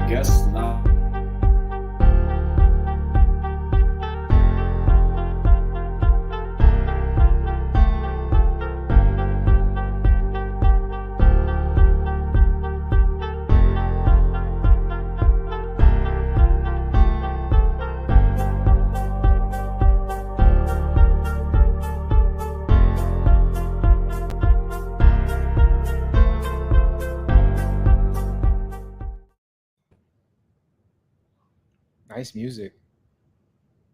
guest now. Nice music.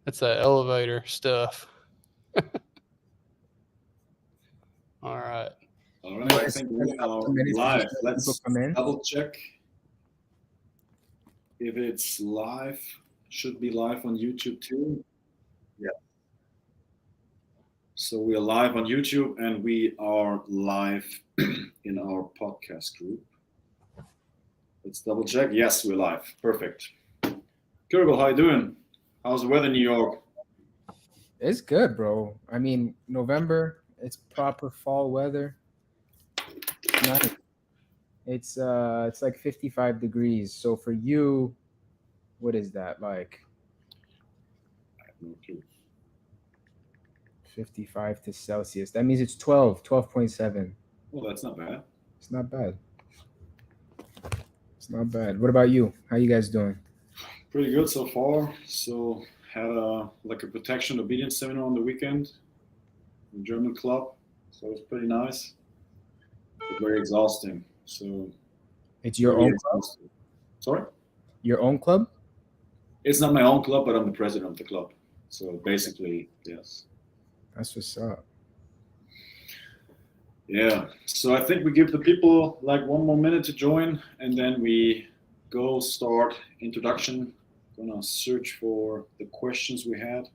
That's that elevator stuff. All right. All right, I think we are live. Let's double check if it's live. Should be live on YouTube too. Yeah. So we are live on YouTube and we are live in our podcast group. Let's double check. Yes, we're live. Perfect. Kirubell, how you doing? How's the weather in New York? It's good, bro. I mean, November, it's proper fall weather. Nice. It's like 55 degrees. So for you, what is that like? I have no clue. 55 to Celsius. That means it's 12.7. Well, that's not bad. It's not bad. It's not bad. What about you? How you guys doing? Pretty good so far. So had a protection obedience seminar on the weekend in the German club. So it was pretty nice. But very exhausting. So it's your own club? Sorry? Your own club? It's not my own club, but I'm the president of the club. So basically, yes. That's what's up. Yeah. So I think we give the people like 1 more minute to join and then we go start introduction. Gonna search for the questions we had.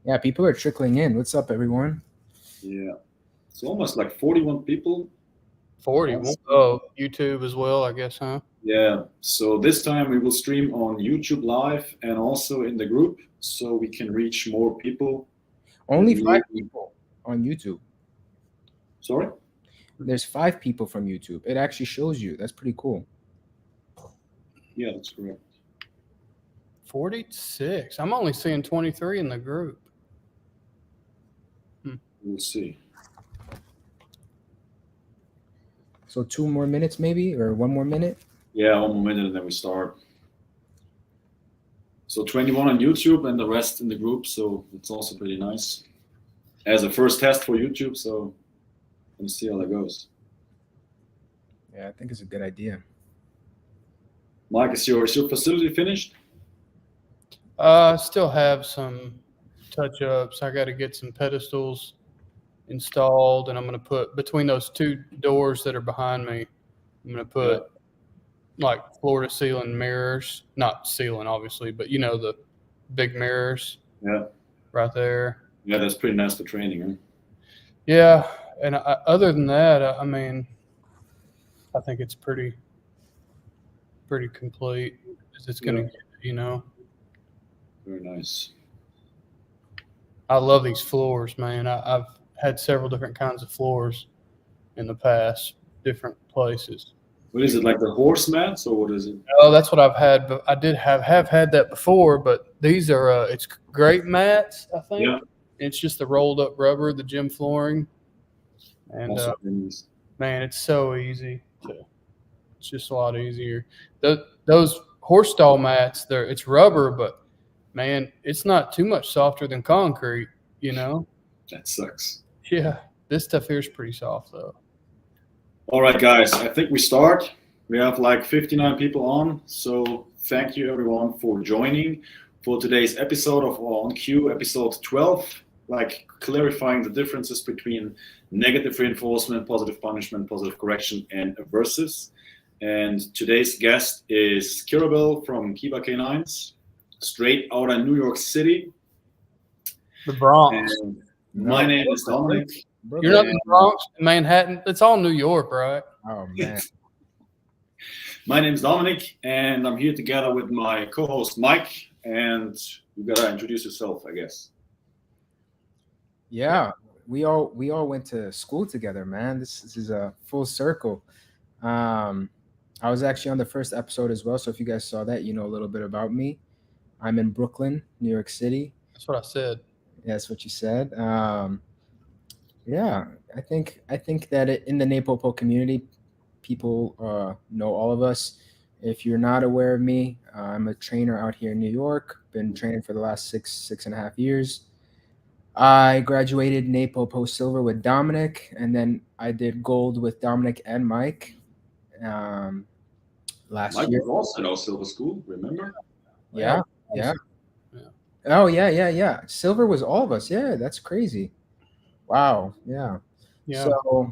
Yeah, people are trickling in. What's up, everyone? Yeah. It's almost like 41 people. 40. Oh, YouTube as well, I guess, huh? Yeah. So this time we will stream on YouTube Live and also in the group so we can reach more people. Only 5 people on YouTube. Sorry? There's 5 people from YouTube. It actually shows you. That's pretty cool. Yeah, that's correct. 46. I'm only seeing 23 in the group. We'll see. So 2 more minutes maybe, or 1 more minute? Yeah, 1 more minute and then we start. So 21 on YouTube and the rest in the group, so it's also pretty nice. As a first test for YouTube, so let's see how that goes. Yeah, I think it's a good idea. Mike, is your facility finished? Still have some touch-ups. I got to get some pedestals installed, and I'm going to put between those 2 doors that are behind me, I'm going to put like floor-to-ceiling mirrors. Not ceiling, obviously, but you know, the big mirrors. Yeah. Right there. Yeah, that's pretty nice for training, huh? Yeah, and other than that, I mean, I think it's pretty complete. It's going to get, you know. Very nice. I love these floors, man. I've had several different kinds of floors in the past, different places. What is it, like the horse mats, or what is it? Oh, that's what I've had. But I did have had that before, but these are it's great mats, I think. Yeah. It's just the rolled up rubber, the gym flooring, and man, it's so easy. It's just a lot easier. Those horse stall mats, it's rubber, but man, it's not too much softer than concrete, you know? That sucks. Yeah. This stuff here is pretty soft, though. All right, guys. I think we start. We have like 59 people on. So thank you, everyone, for joining for today's episode of On Cue, episode 12, like clarifying the differences between negative reinforcement, positive punishment, positive correction, and aversives. And today's guest is Kirubell from KIBA K9s. Straight out of New York City. The Bronx. And my name is Dominic. You're not in the Bronx, Manhattan. It's all New York, right? Oh, man. My name is Dominic, and I'm here together with my co-host, Mike. And you got to introduce yourself, I guess. Yeah, we all went to school together, man. This is a full circle. I'm I was actually on the first episode as well. So if you guys saw that, you know a little bit about me. I'm in Brooklyn, New York City. That's what I said. That's what you said. Yeah, I think that in the NePoPo community, people know all of us. If you're not aware of me, I'm a trainer out here in New York. Been training for the last 6.5 years. I graduated NePoPo Silver with Dominic, and then I did Gold with Dominic and Mike last Mike year. was also in our silver school, remember? Yeah. Oh, yeah. Silver was all of us. Yeah, that's crazy. Wow. Yeah. So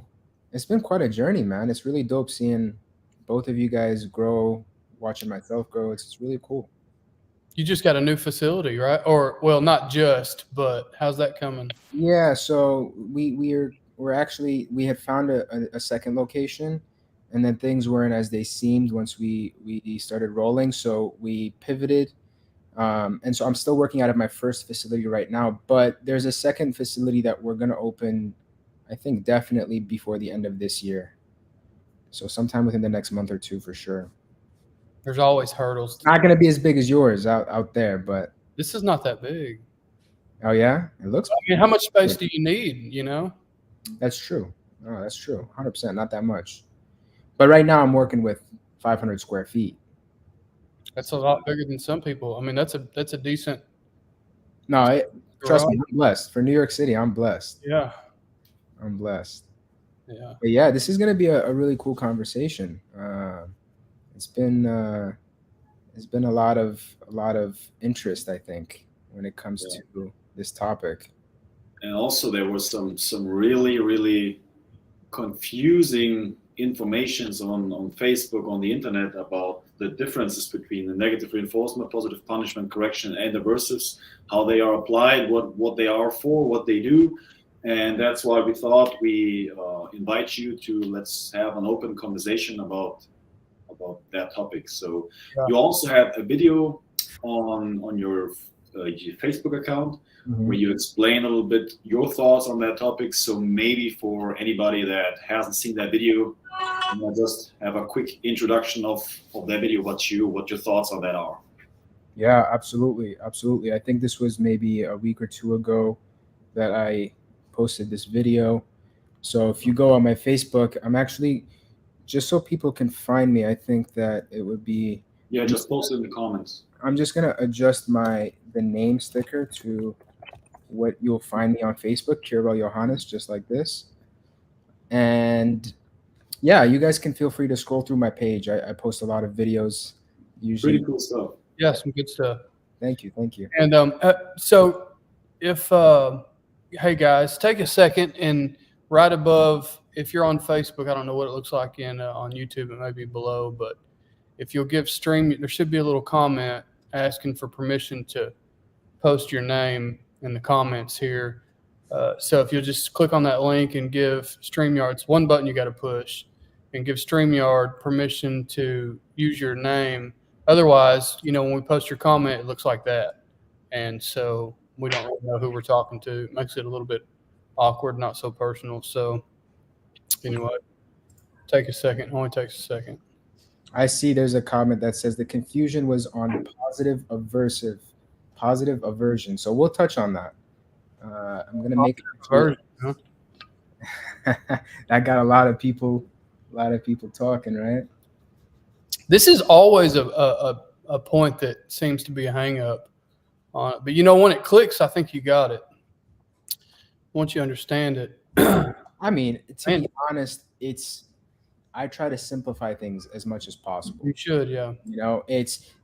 it's been quite a journey, man. It's really dope seeing both of you guys grow, watching myself grow. It's really cool. You just got a new facility, right? Or, well, not just, but how's that coming? Yeah. So we had found a second location, and then things weren't as they seemed once we started rolling. So we pivoted. And so I'm still working out of my first facility right now, but there's a second facility that we're going to open, I think definitely before the end of this year. So sometime within the next month or two for sure. There's always hurdles. Not going to be as big as yours out there, but. This is not that big. Oh, yeah? It looks. I mean, how much space do you need, you know? That's true. Oh, that's true. 100%. Not that much. But right now I'm working with 500 square feet. That's a lot bigger than some people. I mean, that's a decent. No, trust me, I'm blessed. For New York City, I'm blessed. Yeah. I'm blessed. Yeah. But yeah, this is going to be a really cool conversation. It's been a lot of interest, I think, when it comes to this topic. And also there was some really, really confusing informations on Facebook, on the internet, about the differences between the negative reinforcement, positive punishment, correction, and aversives, how they are applied, what they are for, what they do. And that's why we thought we invite you to let's have an open conversation about that topic. So you also had a video on your Facebook account where you explain a little bit your thoughts on that topic. So maybe for anybody that hasn't seen that video, just have a quick introduction of that video, what your thoughts on that are. Yeah, absolutely. I think this was maybe a week or two ago that I posted this video. So if you go on my Facebook, I'm actually, just so people can find me, I think that it would be. Yeah, just post it in the comments. I'm just gonna adjust the name sticker to what you'll find me on Facebook, Kirubell Johannes, just like this. And yeah, you guys can feel free to scroll through my page. I post a lot of videos. Usually. Pretty cool stuff. Yeah, some good stuff. Thank you. And so if hey guys, take a second and right above, if you're on Facebook, I don't know what it looks like on YouTube, it may be below, but if you'll give stream, there should be a little comment asking for permission to post your name in the comments here. So if you'll just click on that link and give StreamYard, it's one button you got to push, and give StreamYard permission to use your name. Otherwise, when we post your comment, it looks like that. And so we don't really know who we're talking to. It makes it a little bit awkward, not so personal. So anyway, take a second. Only takes a second. I see there's a comment that says the confusion was on positive aversion. So we'll touch on that. I'm going to make aversion. That got a lot of people talking, right? This is always a point that seems to be a hang up on it. But when it clicks, I think you got it. Once you understand it. I mean, to be honest, I try to simplify things as much as possible. You should, yeah.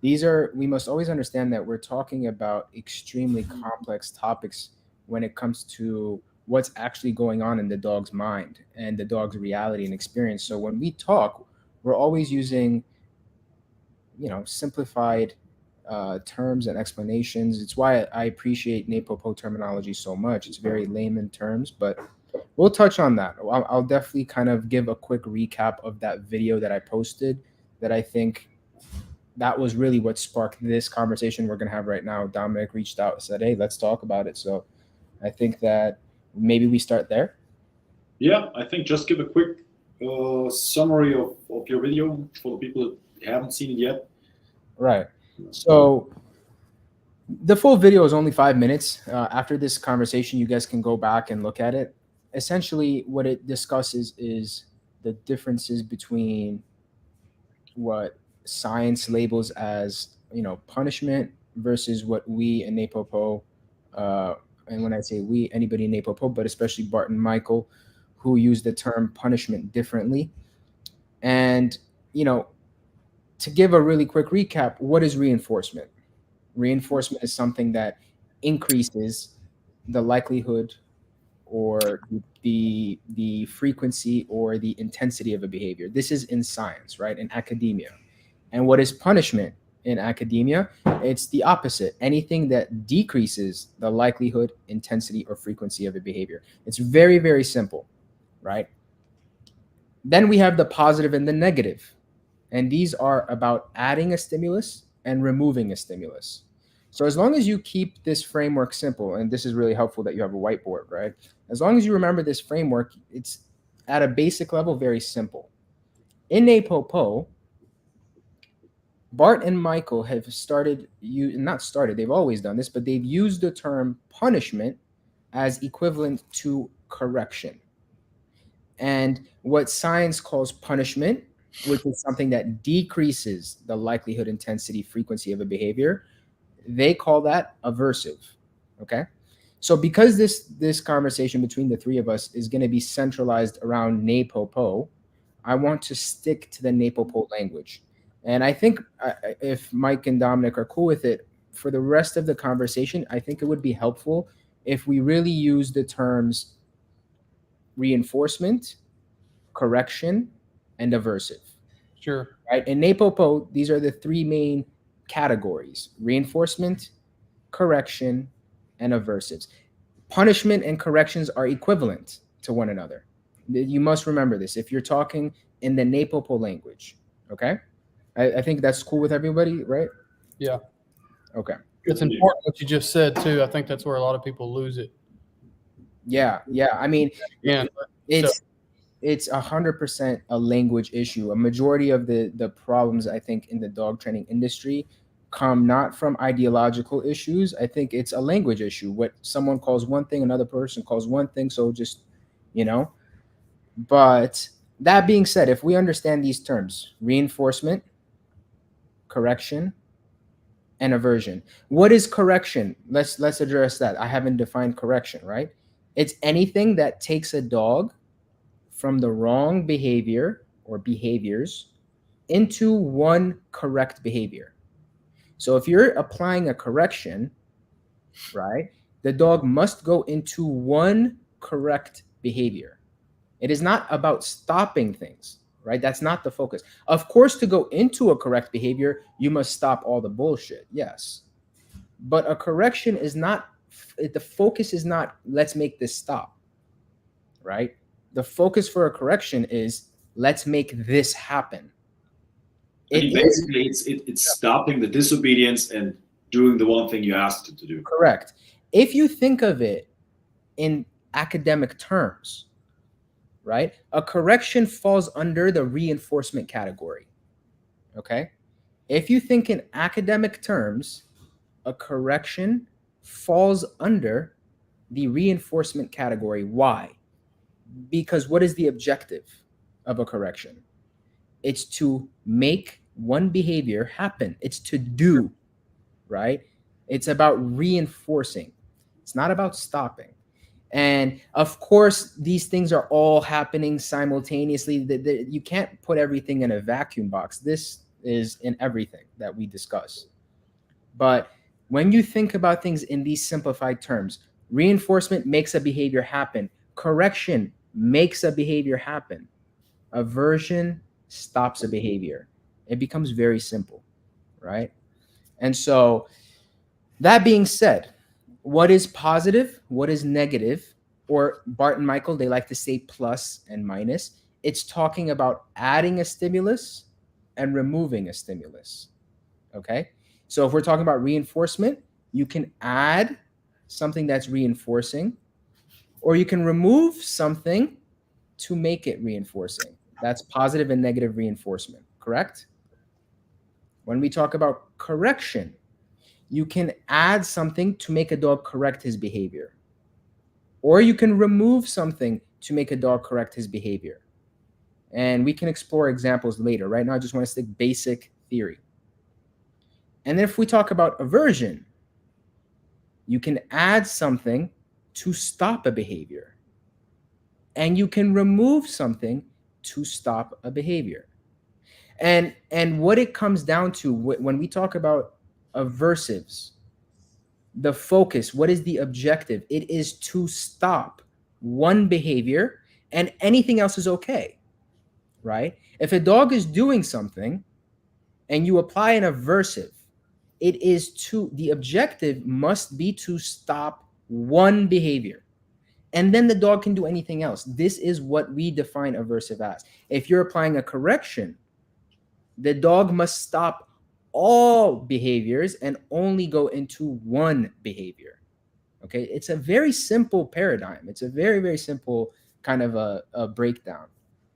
We must always understand that we're talking about extremely complex topics when it comes to what's actually going on in the dog's mind and the dog's reality and experience. So when we talk, we're always using, simplified terms and explanations. It's why I appreciate NePoPo terminology so much. It's very layman terms, but we'll touch on that. I'll definitely kind of give a quick recap of that video that I posted, that I think that was really what sparked this conversation we're going to have right now. Dominic reached out and said, hey, let's talk about it. So I think that maybe we start there. Yeah, I think just give a quick summary of your video for the people that haven't seen it yet. Right. So the full video is only 5 minutes. After this conversation, you guys can go back and look at it. Essentially, what it discusses is the differences between what science labels as, punishment versus what we in NePoPo, and when I say we, anybody in NePoPo, but especially Bart and Michael, who use the term punishment differently. And, to give a really quick recap, what is reinforcement? Reinforcement is something that increases the likelihood or the frequency or the intensity of a behavior. This is in science, right? In academia. And what is punishment in academia? It's the opposite. Anything that decreases the likelihood, intensity, or frequency of a behavior. It's very, very simple, right? Then we have the positive and the negative. And these are about adding a stimulus and removing a stimulus. So as long as you keep this framework simple, and this is really helpful that you have a whiteboard, right? As long as you remember this framework, it's at a basic level very simple. In NePoPo, Bart and Michael have they've always done this, but they've used the term punishment as equivalent to correction. And what science calls punishment, which is something that decreases the likelihood, intensity, frequency of a behavior, they call that aversive. Okay. So because this conversation between the three of us is going to be centralized around NePoPo, I want to stick to the NePoPo language. And I think if Mike and Dominic are cool with it, for the rest of the conversation, I think it would be helpful if we really use the terms reinforcement, correction, and aversive. Sure. Right. In NePoPo, these are the three main categories: reinforcement, correction, and aversives. Punishment and corrections are equivalent to one another. You must remember this if you're talking in the NePoPo language. Okay. I think that's cool with everybody, right? Yeah. Okay. It's important what you just said too. I think that's where a lot of people lose it. Yeah. I mean, Yeah. it's 100% a language issue. A majority of the problems, I think, in the dog training industry come not from ideological issues. I think it's a language issue. What someone calls one thing, another person calls one thing. So just, But that being said, if we understand these terms, reinforcement, correction, and aversion. What is correction? Let's address that. I haven't defined correction, right? It's anything that takes a dog from the wrong behavior or behaviors into one correct behavior. So if you're applying a correction, right, the dog must go into one correct behavior. It is not about stopping things, right? That's not the focus. Of course, to go into a correct behavior, you must stop all the bullshit. Yes. But a correction is not, the focus is not, let's make this stop, right? The focus for a correction is, let's make this happen. Basically, it's stopping the disobedience and doing the one thing you asked it to do. Correct. If you think of it in academic terms, right, a correction falls under the reinforcement category. Okay? If you think in academic terms, a correction falls under the reinforcement category. Why? Because what is the objective of a correction? It's to make one behavior happen. It's to do, right? It's about reinforcing. It's not about stopping. And of course, these things are all happening simultaneously. You can't put everything in a vacuum box. This is in everything that we discuss. But when you think about things in these simplified terms, reinforcement makes a behavior happen. Correction makes a behavior happen. Aversion stops a behavior. It becomes very simple, right? And so that being said, what is positive? What is negative? Or Bart and Michael, they like to say plus and minus. It's talking about adding a stimulus and removing a stimulus. Okay? So if we're talking about reinforcement, you can add something that's reinforcing, or you can remove something to make it reinforcing. That's positive and negative reinforcement, correct? When we talk about correction, you can add something to make a dog correct his behavior, or you can remove something to make a dog correct his behavior. And we can explore examples later. Right now, I just want to stick basic theory. And if we talk about aversion, you can add something to stop a behavior, and you can remove something to stop a behavior. And what it comes down to when we talk about aversives, the focus, what is the objective? It is to stop one behavior, and anything else is okay, right? If a dog is doing something and you apply an aversive, it is the objective must be to stop one behavior, and then the dog can do anything else. This is what we define aversive as. If you're applying a correction, the dog must stop all behaviors and only go into one behavior. Okay, it's a very simple paradigm. It's a very, very simple kind of a breakdown.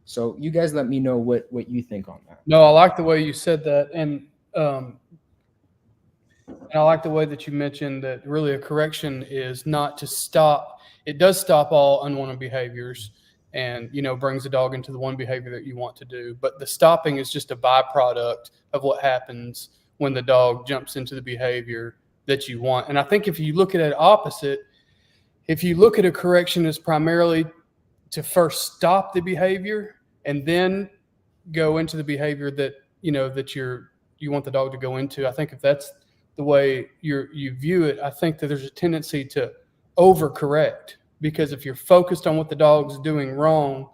So you guys let me know what you think on that. No, I like the way you said that. And I like the way that you mentioned that really a correction is not to stop. It does stop all unwanted behaviors and, brings the dog into the one behavior that you want to do. But the stopping is just a byproduct of what happens when the dog jumps into the behavior that you want. And I think if you look at it opposite, if you look at a correction as primarily to first stop the behavior and then go into the behavior that, that you want the dog to go into, I think if that's the way you view it, I think that there's a tendency to overcorrect, because if you're focused on what the dog's doing wrong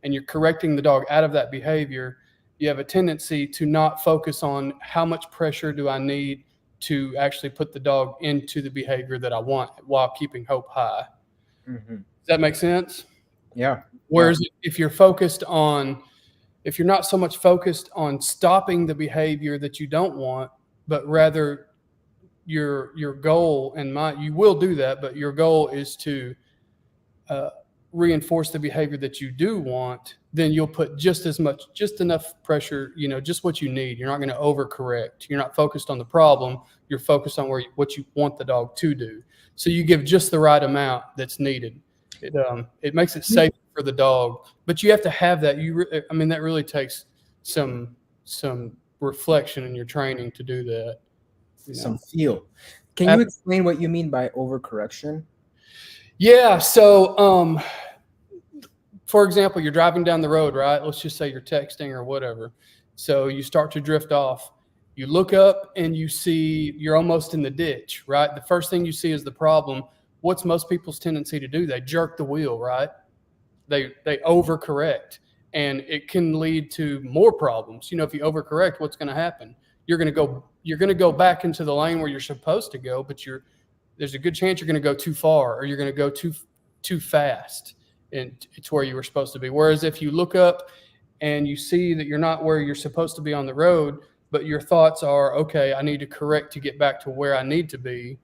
and you're correcting the dog out of that behavior, you have a tendency to not focus on how much pressure do I need to actually put the dog into the behavior that I want while keeping hope high. Mm-hmm. Does that make sense? Yeah. Whereas if you're not so much focused on stopping the behavior that you don't want, but rather your goal and you will do that, but your goal is to reinforce the behavior that you do want, then you'll put just enough pressure, just what you need. You're not going to overcorrect. You're not focused on the problem. You're focused on what you want the dog to do. So you give just the right amount that's needed. It makes it safe for the dog, but you have to have that. That really takes some reflection in your training to do that. Some feel. Can you explain what you mean by overcorrection? Yeah. So, for example, you're driving down the road, right? Let's just say you're texting or whatever. So you start to drift off. You look up and you see you're almost in the ditch, right? The first thing you see is the problem. What's most people's tendency to do? They jerk the wheel, right? They overcorrect, and it can lead to more problems. If you overcorrect, what's going to happen? You're going to go back into the lane where you're supposed to go, but there's a good chance you're going to go too far, or you're going to go too fast, and it's where you were supposed to be. Whereas if you look up and you see that you're not where you're supposed to be on the road, but your thoughts are, okay, I need to correct to get back to where I need to be,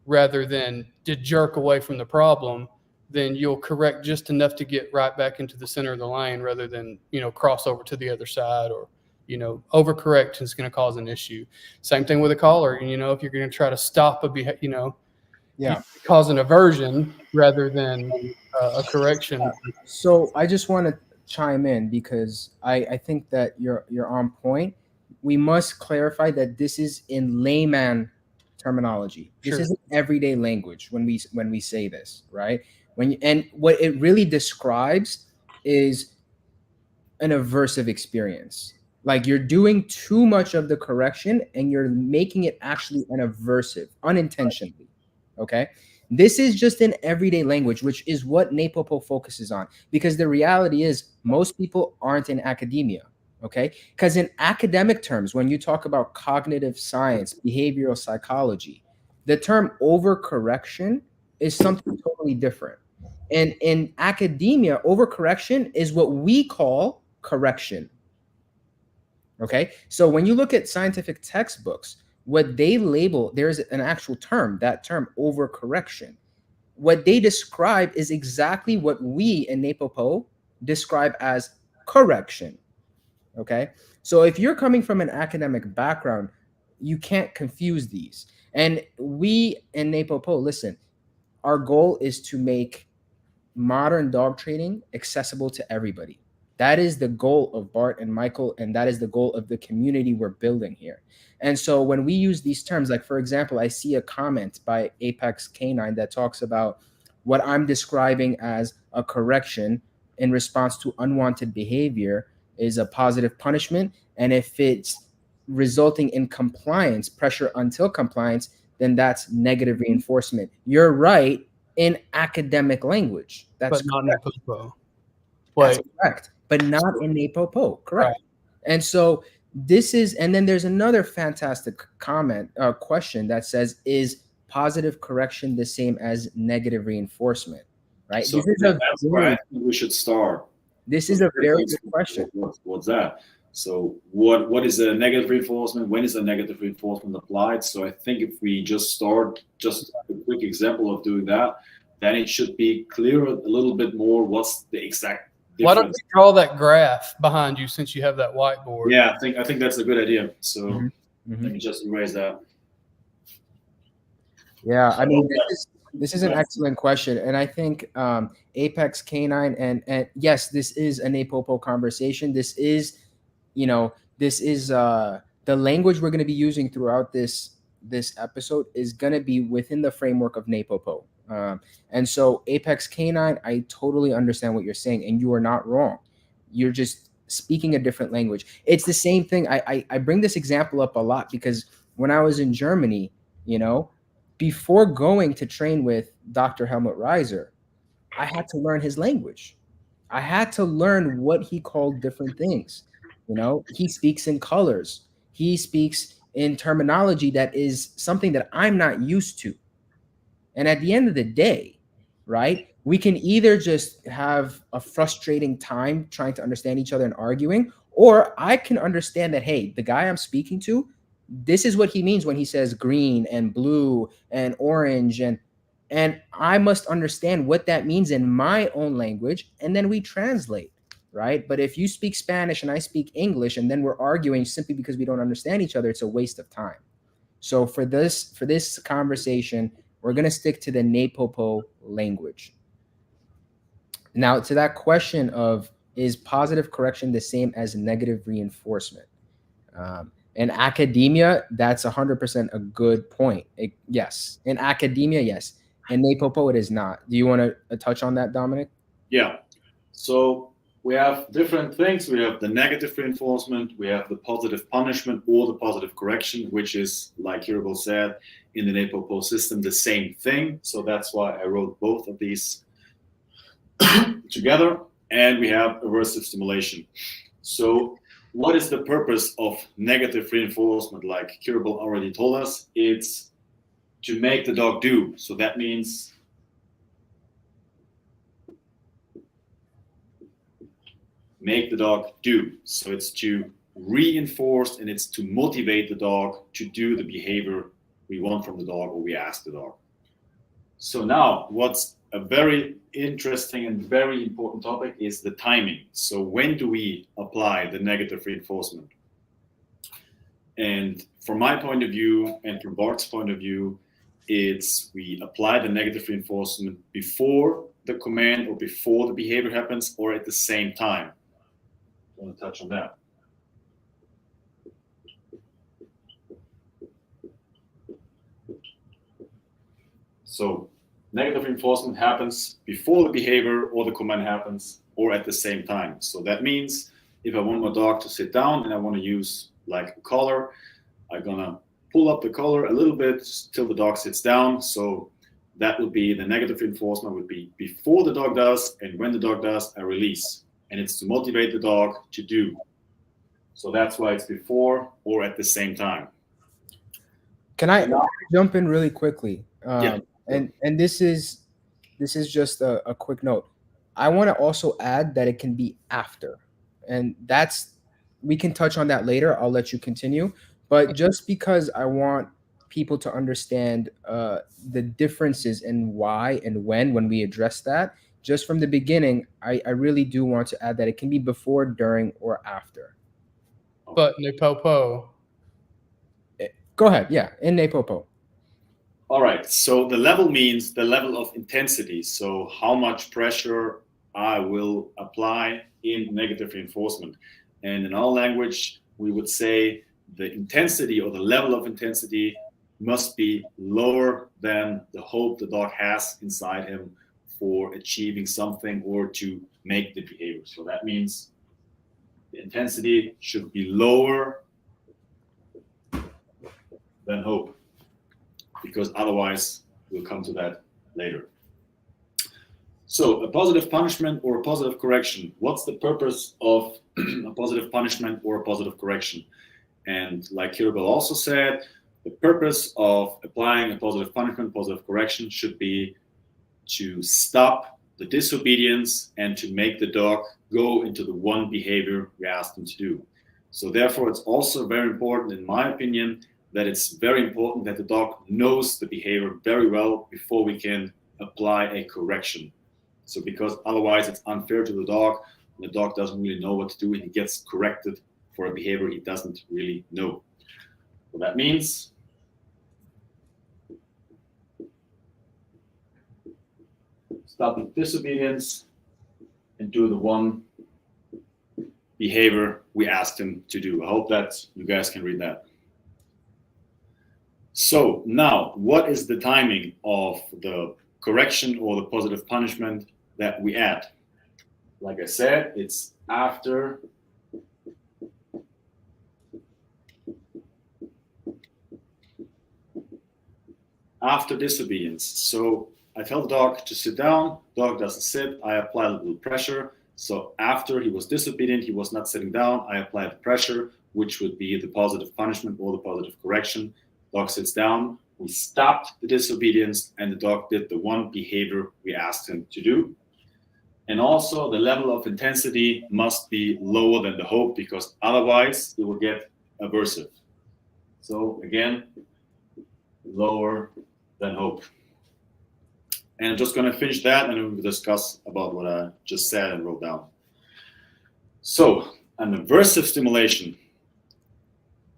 rather than to jerk away from the problem, then you'll correct just enough to get right back into the center of the lane, rather than, cross over to the other side, or, overcorrect is going to cause an issue. Same thing with a collar. If you're going to try to stop cause an aversion rather than a correction. So I just want to chime in, because I think that you're on point. We must clarify that this is in layman terminology. This Sure. isn't everyday language when we say this, right? And what it really describes is an aversive experience. Like you're doing too much of the correction and you're making it actually an aversive unintentionally. Okay. This is just in everyday language, which is what NePoPo focuses on, because the reality is most people aren't in academia. Okay. Because in academic terms, when you talk about cognitive science, behavioral psychology, the term overcorrection is something totally different. And in academia, overcorrection is what we call correction. Okay. So when you look at scientific textbooks, what they label, there's an actual term, that term overcorrection. What they describe is exactly what we in NePoPo describe as correction. Okay. So if you're coming from an academic background, you can't confuse these. And we in NePoPo, listen, our goal is to make modern dog training accessible to everybody. That is the goal of Bart and Michael, and that is the goal of the community we're building here. And so when we use these terms, like for example, I see a comment by Apex K9 that talks about what I'm describing as a correction in response to unwanted behavior is a positive punishment. And if it's resulting in compliance, pressure until compliance, then that's negative reinforcement. You're right in academic language. That's but not NePoPo. That's correct, but not in NePoPo. Correct. Right. And so this is, and then there's another fantastic comment, question that says, is positive correction the same as negative reinforcement? Right. So this is that's where I think we should start. This is a very good question. What's that? So what is a negative reinforcement? When is a negative reinforcement applied? So I think if we just start, just a quick example of doing that, then it should be clear a little bit more what's the exact difference. Why don't you draw that graph behind you since you have that whiteboard? Yeah, I think that's a good idea. So let me just erase that. Yeah, I mean, this is an excellent question. And I think Apex K9, and yes, this is a NePoPo conversation. This is, this is the language we're going to be using throughout this episode is going to be within the framework of NePoPo. And so Apex K9, I totally understand what you're saying, and you are not wrong. You're just speaking a different language. It's the same thing. I bring this example up a lot because when I was in Germany, before going to train with Dr. Helmut Reiser, I had to learn his language. I had to learn what he called different things. He speaks in colors. He speaks in terminology that is something that I'm not used to. And at the end of the day, right, we can either just have a frustrating time trying to understand each other and arguing, or I can understand that, hey, the guy I'm speaking to, this is what he means when he says green and blue and orange, and I must understand what that means in my own language, and then we translate, right? But if you speak Spanish and I speak English and then we're arguing simply because we don't understand each other, it's a waste of time. So for this conversation, we're going to stick to the NePoPo language. Now, to that question of, is positive correction the same as negative reinforcement? In academia, that's 100% a good point. Yes. In academia, yes. In NePoPo, it is not. Do you want to touch on that, Dominic? Yeah. So we have different things. We have the negative reinforcement. We have the positive punishment or the positive correction, which is, like Kirubell said, in the NePoPo system, the same thing. So that's why I wrote both of these together. And we have aversive stimulation. So what is the purpose of negative reinforcement? Like Kirubell already told us, it's to make the dog do. So that means make the dog do. So it's to reinforce and it's to motivate the dog to do the behavior we want from the dog or we ask the dog. So now what's a very interesting and very important topic is the timing. So when do we apply the negative reinforcement? And from my point of view and from Bart's point of view, it's we apply the negative reinforcement before the command or before the behavior happens or at the same time. I want to touch on that. So negative reinforcement happens before the behavior or the command happens or at the same time. So that means if I want my dog to sit down and I want to use like a collar, I'm going to pull up the collar a little bit till the dog sits down. So that would be the negative reinforcement would be before the dog does, and when the dog does, I release. And it's to motivate the dog to do. So that's why it's before or at the same time. Can I jump in really quickly? Yeah. And this is just a quick note. I want to also add that it can be after, and we can touch on that later. I'll let you continue, but just because I want people to understand the differences in why and when we address that, just from the beginning, I really do want to add that it can be before, during, or after. But NePoPo. Go ahead. Yeah, in NePoPo. All right. So the level means the level of intensity. So how much pressure I will apply in negative reinforcement. And in our language, we would say the intensity or the level of intensity must be lower than the hope the dog has inside him for achieving something or to make the behavior. So that means the intensity should be lower than hope, because otherwise we'll come to that later. So a positive punishment or a positive correction. What's the purpose of a positive punishment or a positive correction? And like Kirubell also said, the purpose of applying a positive punishment, positive correction should be to stop the disobedience and to make the dog go into the one behavior we asked him to do. So therefore, it's also very important, in my opinion, that it's very important that the dog knows the behavior very well before we can apply a correction. So because otherwise it's unfair to the dog. The dog doesn't really know what to do and he gets corrected for a behavior he doesn't really know. So that means stop the disobedience and do the one behavior we asked him to do. I hope that you guys can read that. So now, what is the timing of the correction or the positive punishment that we add? Like I said, it's after disobedience. So I tell the dog to sit down, dog doesn't sit, I apply a little pressure. So after he was disobedient, he was not sitting down, I applied the pressure, which would be the positive punishment or the positive correction. Dog sits down, we stopped the disobedience, and the dog did the one behavior we asked him to do. And also the level of intensity must be lower than the hope, because otherwise it will get aversive. So again, lower than hope. And I'm just going to finish that and then we'll discuss about what I just said and wrote down. So an aversive stimulation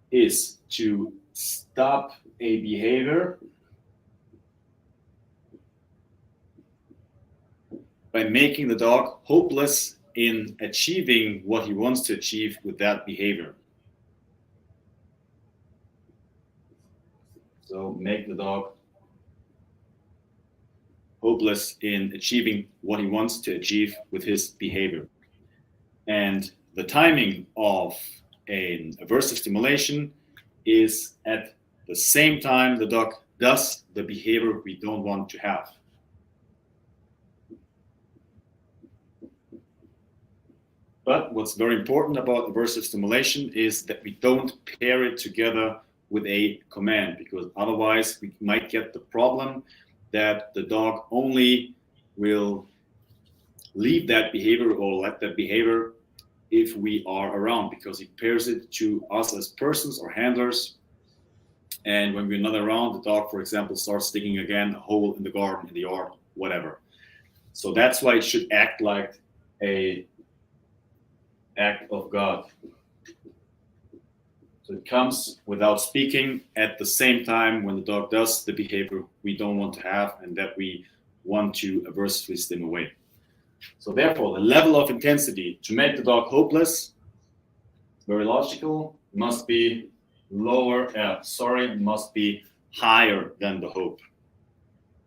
is to stop a behavior by making the dog hopeless in achieving what he wants to achieve with that behavior. So make the dog hopeless in achieving what he wants to achieve with his behavior. And the timing of an aversive stimulation is at the same time the dog does the behavior we don't want to have. But what's very important about aversive stimulation is that we don't pair it together with a command, because otherwise we might get the problem that the dog only will leave that behavior or let that behavior if we are around, because he pairs it to us as persons or handlers. And when we're not around, the dog, for example, starts digging again a hole in the garden, in the yard, whatever. So that's why it should act like a act of God. So it comes without speaking at the same time when the dog does the behavior we don't want to have and that we want to aversively stim away. So therefore, the level of intensity to make the dog hopeless, very logical, must be must be higher than the hope.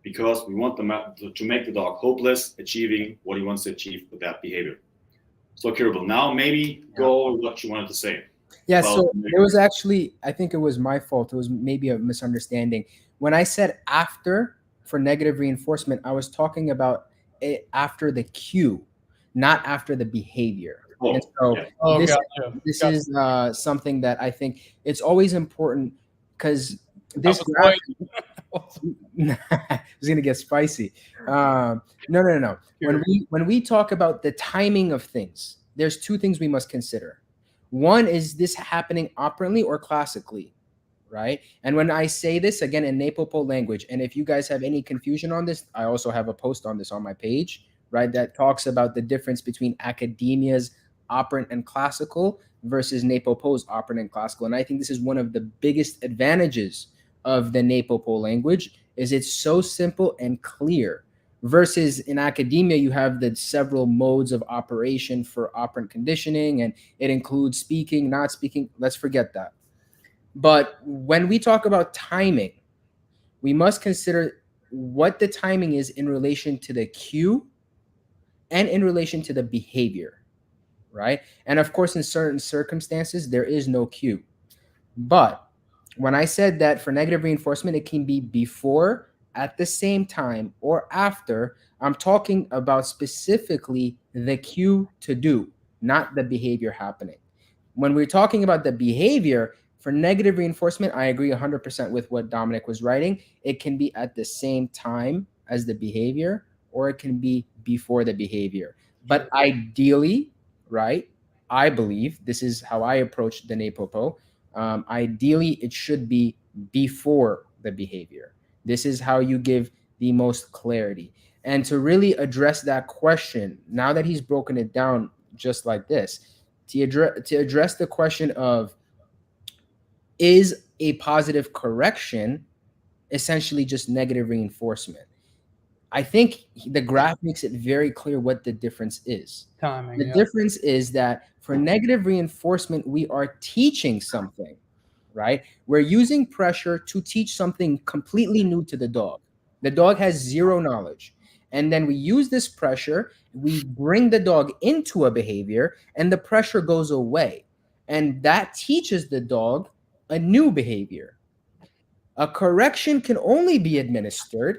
Because we want to make the dog hopeless, achieving what he wants to achieve with that behavior. So Kirubell, now maybe go what you wanted to say. Yeah, so it was actually, I think it was my fault. It was maybe a misunderstanding. When I said after for negative reinforcement, I was talking about it after the cue, not after the behavior. And so this is something that I think it's always important, because this graph is going to get spicy. No. When we talk about the timing of things, there's two things we must consider. One is this happening operantly or classically, right? And when I say this, again, in NePoPo language, and if you guys have any confusion on this, I also have a post on this on my page, right, that talks about the difference between academia's operant and classical versus NePoPo's operant and classical. And I think this is one of the biggest advantages of the NePoPo language, is it's so simple and clear. Versus in academia, you have the several modes of operation for operant conditioning, and it includes speaking, not speaking. Let's forget that. But when we talk about timing, we must consider what the timing is in relation to the cue and in relation to the behavior, right? And of course, in certain circumstances, there is no cue. But when I said that for negative reinforcement, it can be before, at the same time, or after, I'm talking about specifically the cue to do, not the behavior happening. When we're talking about the behavior, for negative reinforcement, I agree 100% with what Dominic was writing. It can be at the same time as the behavior, or it can be before the behavior. But ideally, right, I believe, this is how I approach the NePoPo, ideally, it should be before the behavior. This is how you give the most clarity. And to really address that question, now that he's broken it down just like this, to address the question of, is a positive correction essentially just negative reinforcement? I think the graph makes it very clear what the difference is. Timing. The difference is that for negative reinforcement, we are teaching something, right? We're using pressure to teach something completely new to the dog. The dog has zero knowledge. And then we use this pressure, we bring the dog into a behavior, and the pressure goes away. And that teaches the dog a new behavior. A correction can only be administered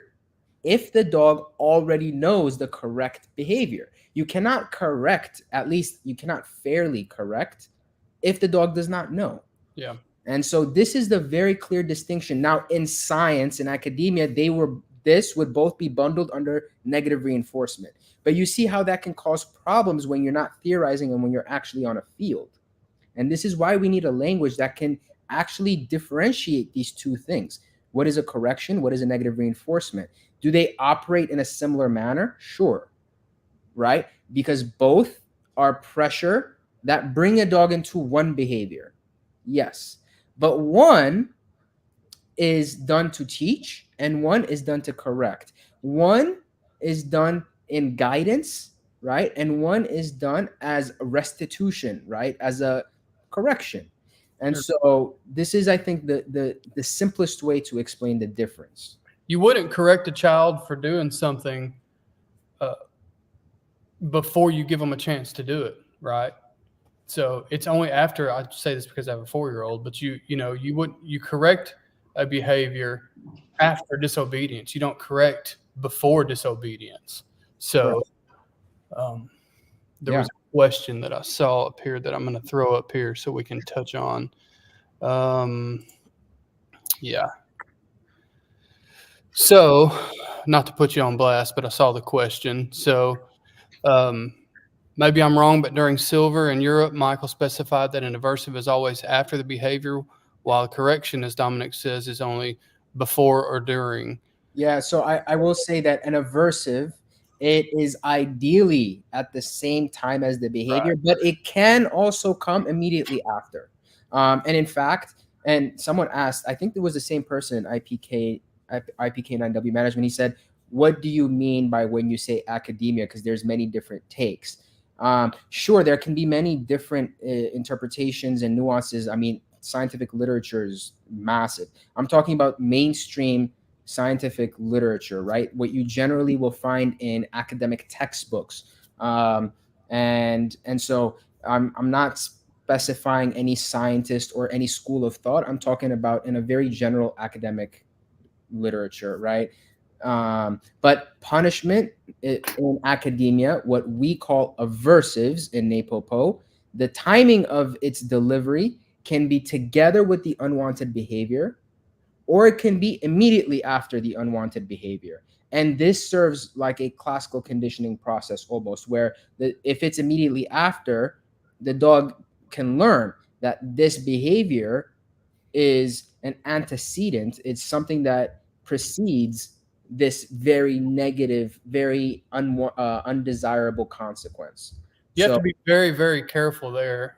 if the dog already knows the correct behavior. You cannot correct, at least you cannot fairly correct, if the dog does not know. Yeah. And so this is the very clear distinction. Now, in science and academia, this would both be bundled under negative reinforcement. But you see how that can cause problems when you're not theorizing and when you're actually on a field. And this is why we need a language that can actually differentiate these two things. What is a correction? What is a negative reinforcement? Do they operate in a similar manner? Sure, right? Because both are pressure that bring a dog into one behavior. Yes, but one is done to teach and one is done to correct. One is done in guidance, right? And one is done as a restitution, right? As a correction. And so this is, I think, the simplest way to explain the difference. You wouldn't correct a child for doing something before you give them a chance to do it, right? So it's only after, I say this because I have a 4-year-old, but you correct a behavior after disobedience. You don't correct before disobedience. So there was a question that I saw up here that I'm going to throw up here so we can touch on. Yeah. So, not to put you on blast, but I saw the question. So, maybe I'm wrong, but during silver in Europe, Michael specified that an aversive is always after the behavior, while a correction, as Dominic says, is only before or during. Yeah, so I will say that an aversive, it is ideally at the same time as the behavior, right, but it can also come immediately after. And in fact, and someone asked, I think it was the same person, IPK K9W management. He said, what do you mean by when you say academia? Because there's many different takes. Sure, there can be many different interpretations and nuances. I mean, scientific literature is massive. I'm talking about mainstream scientific literature, right? What you generally will find in academic textbooks. And so I'm not specifying any scientist or any school of thought. I'm talking about in a very general academic literature, right? But punishment in academia, what we call aversives in NePoPo, the timing of its delivery can be together with the unwanted behavior, or it can be immediately after the unwanted behavior. And this serves like a classical conditioning process almost, where if it's immediately after, the dog can learn that this behavior is an antecedent. It's something that precedes this very negative, very undesirable consequence. You have to be very, very careful there.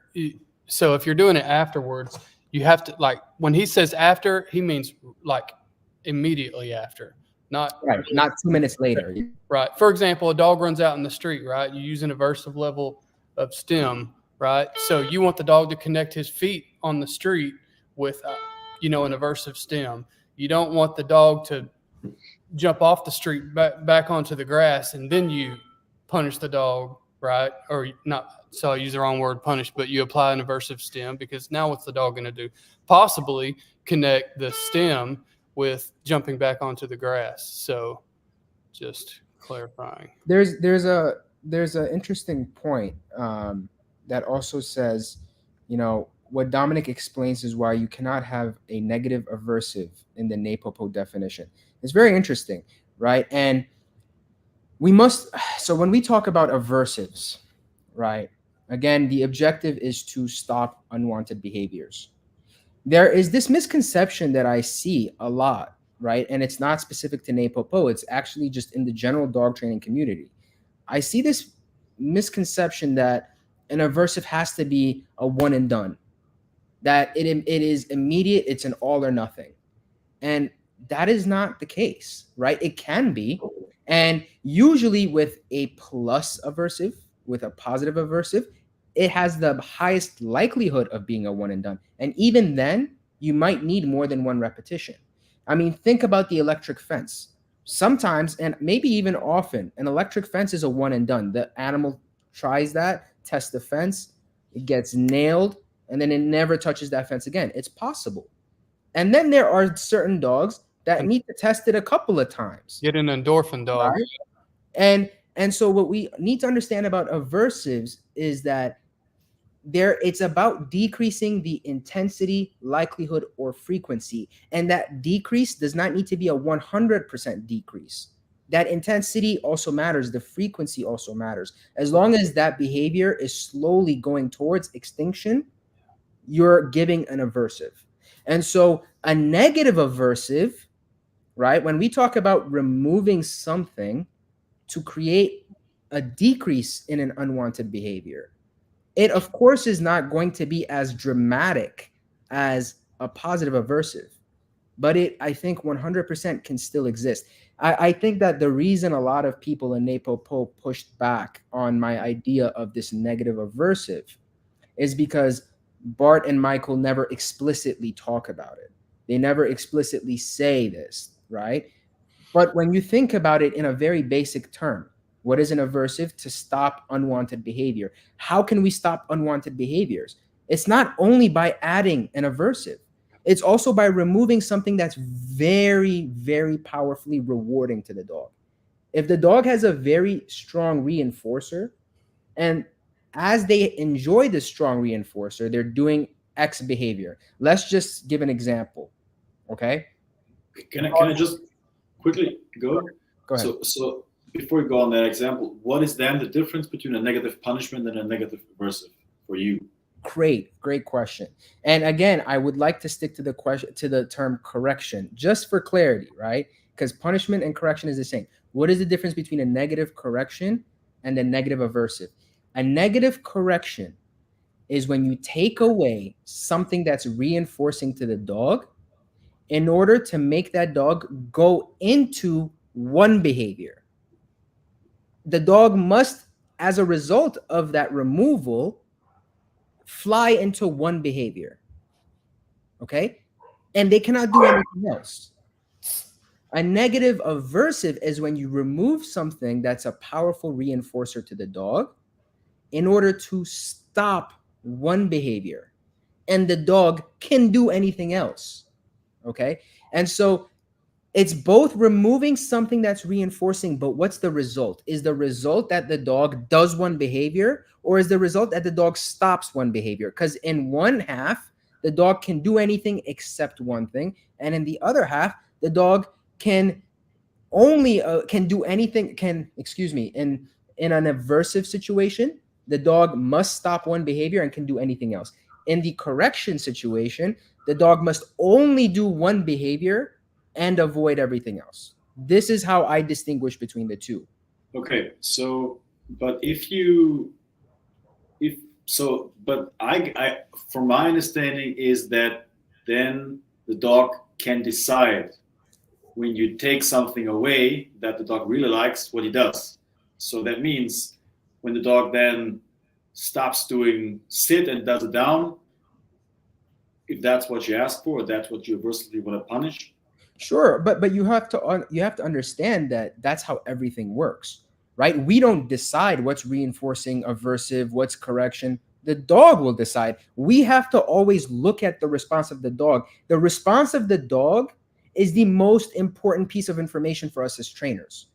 So if you're doing it afterwards, you have to, like, when he says after, he means like immediately after, not 2 minutes later. Right. For example, a dog runs out in the street, right? You use an aversive level of stim, right? So you want the dog to connect his feet on the street with, an aversive stim. You don't want the dog to jump off the street back onto the grass and then you punish the dog, right? Or not, so I use the wrong word, punish, but you apply an aversive stim, because now what's the dog going to do? Possibly connect the stim with jumping back onto the grass. So just clarifying. There's an interesting point that also says, what Dominic explains is why you cannot have a negative aversive in the NePoPo definition. It's very interesting, right? And so when we talk about aversives, right, again, the objective is to stop unwanted behaviors. There is this misconception that I see a lot, right? And it's not specific to NePoPo. It's actually just in the general dog training community. I see this misconception that an aversive has to be a one and done, that it is immediate, it's an all or nothing. And that is not the case, right? It can be. And usually with a plus aversive, with a positive aversive, it has the highest likelihood of being a one and done. And even then, you might need more than one repetition. I mean, think about the electric fence. Sometimes, and maybe even often, an electric fence is a one and done. The animal tries that, tests the fence, it gets nailed, and then it never touches that fence again. It's possible. And then there are certain dogs that need to test it a couple of times. Get an endorphin dog. Right? And so what we need to understand about aversives is that it's about decreasing the intensity, likelihood, or frequency. And that decrease does not need to be a 100% decrease. That intensity also matters. The frequency also matters. As long as that behavior is slowly going towards extinction, you're giving an aversive. And so a negative aversive, right, when we talk about removing something to create a decrease in an unwanted behavior, it, of course, is not going to be as dramatic as a positive aversive, but it, I think, 100% can still exist. I think that the reason a lot of people in NePoPo pushed back on my idea of this negative aversive is because Bart and Michael never explicitly talk about it. They never explicitly say this, right? But when you think about it in a very basic term, what is an aversive? To stop unwanted behavior. How can we stop unwanted behaviors? It's not only by adding an aversive. It's also by removing something that's very, very powerfully rewarding to the dog. If the dog has a very strong reinforcer, and as they enjoy this strong reinforcer, they're doing X behavior. Let's just give an example, okay? Can I just quickly go? Go ahead. So before we go on that example, what is then the difference between a negative punishment and a negative aversive for you? Great question. And again, I would like to stick to the term correction, just for clarity, right? Because punishment and correction is the same. What is the difference between a negative correction and a negative aversive? A negative correction is when you take away something that's reinforcing to the dog in order to make that dog go into one behavior. The dog must, as a result of that removal, fly into one behavior, okay? And they cannot do anything else. A negative aversive is when you remove something that's a powerful reinforcer to the dog in order to stop one behavior, and the dog can do anything else, okay? And so it's both removing something that's reinforcing, but what's the result? Is the result that the dog does one behavior, or is the result that the dog stops one behavior? Because in one half, the dog can do anything except one thing, and in the other half, the dog can only can do anything. In an aversive situation, the dog must stop one behavior and can do anything else. In the correction situation, the dog must only do one behavior and avoid everything else. This is how I distinguish between the two. Okay, so but I from my understanding is that then the dog can decide when you take something away that the dog really likes what he does. So that means when the dog then stops doing sit and does it down, if that's what you ask for, or that's what you aversively want to punish. Sure, but you have to understand that that's how everything works, right? We don't decide what's reinforcing, aversive, what's correction. The dog will decide. We have to always look at the response of the dog. The response of the dog is the most important piece of information for us as trainers.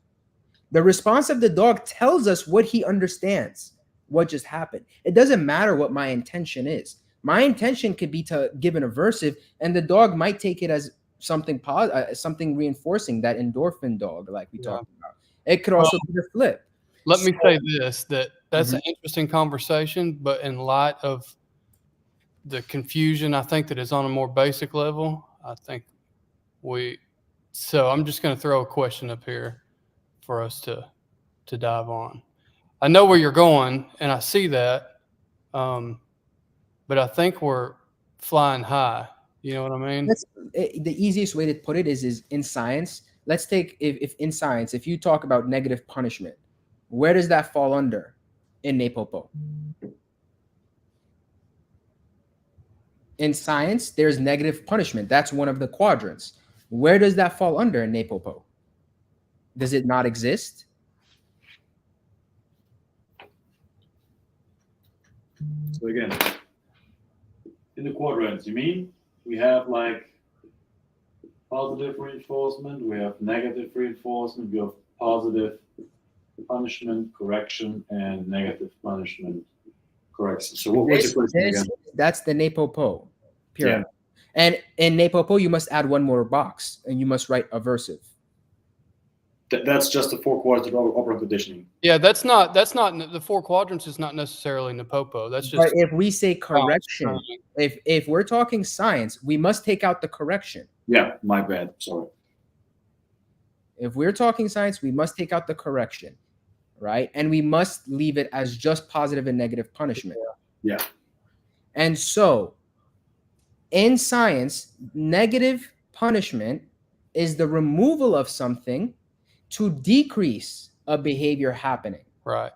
The response of the dog tells us what he understands, what just happened. It doesn't matter what my intention is. My intention could be to give an aversive, and the dog might take it as something positive, something reinforcing, that endorphin dog, like we talked about. It could also be the flip. Let me say this, that's an interesting conversation, but in light of the confusion, I think that is on a more basic level. I think so I'm just going to throw a question up here for us to dive on. I know where you're going, and I see that, but I think we're flying high. You know what I mean? The easiest way to put it is in science. Let's take, if in science, if you talk about negative punishment, where does that fall under in NePoPo? In science, there's negative punishment. That's one of the quadrants. Where does that fall under in NePoPo? Does it not exist? So again, in the quadrants, you mean we have like positive reinforcement, we have negative reinforcement, we have positive punishment, correction, and negative punishment, correction. So what was your question again? That's the NePoPo pyramid. Yeah. And in NePoPo, you must add one more box, and you must write aversive. That's just the 4 quadrants of operant conditioning. Yeah, that's not the 4 quadrants is not necessarily NePoPo. That's just. But if we say correction, if we're talking science, we must take out the correction. Yeah, my bad. Sorry. If we're talking science, we must take out the correction, right? And we must leave it as just positive and negative punishment. Yeah. And so in science, negative punishment is the removal of something to decrease a behavior happening. Right.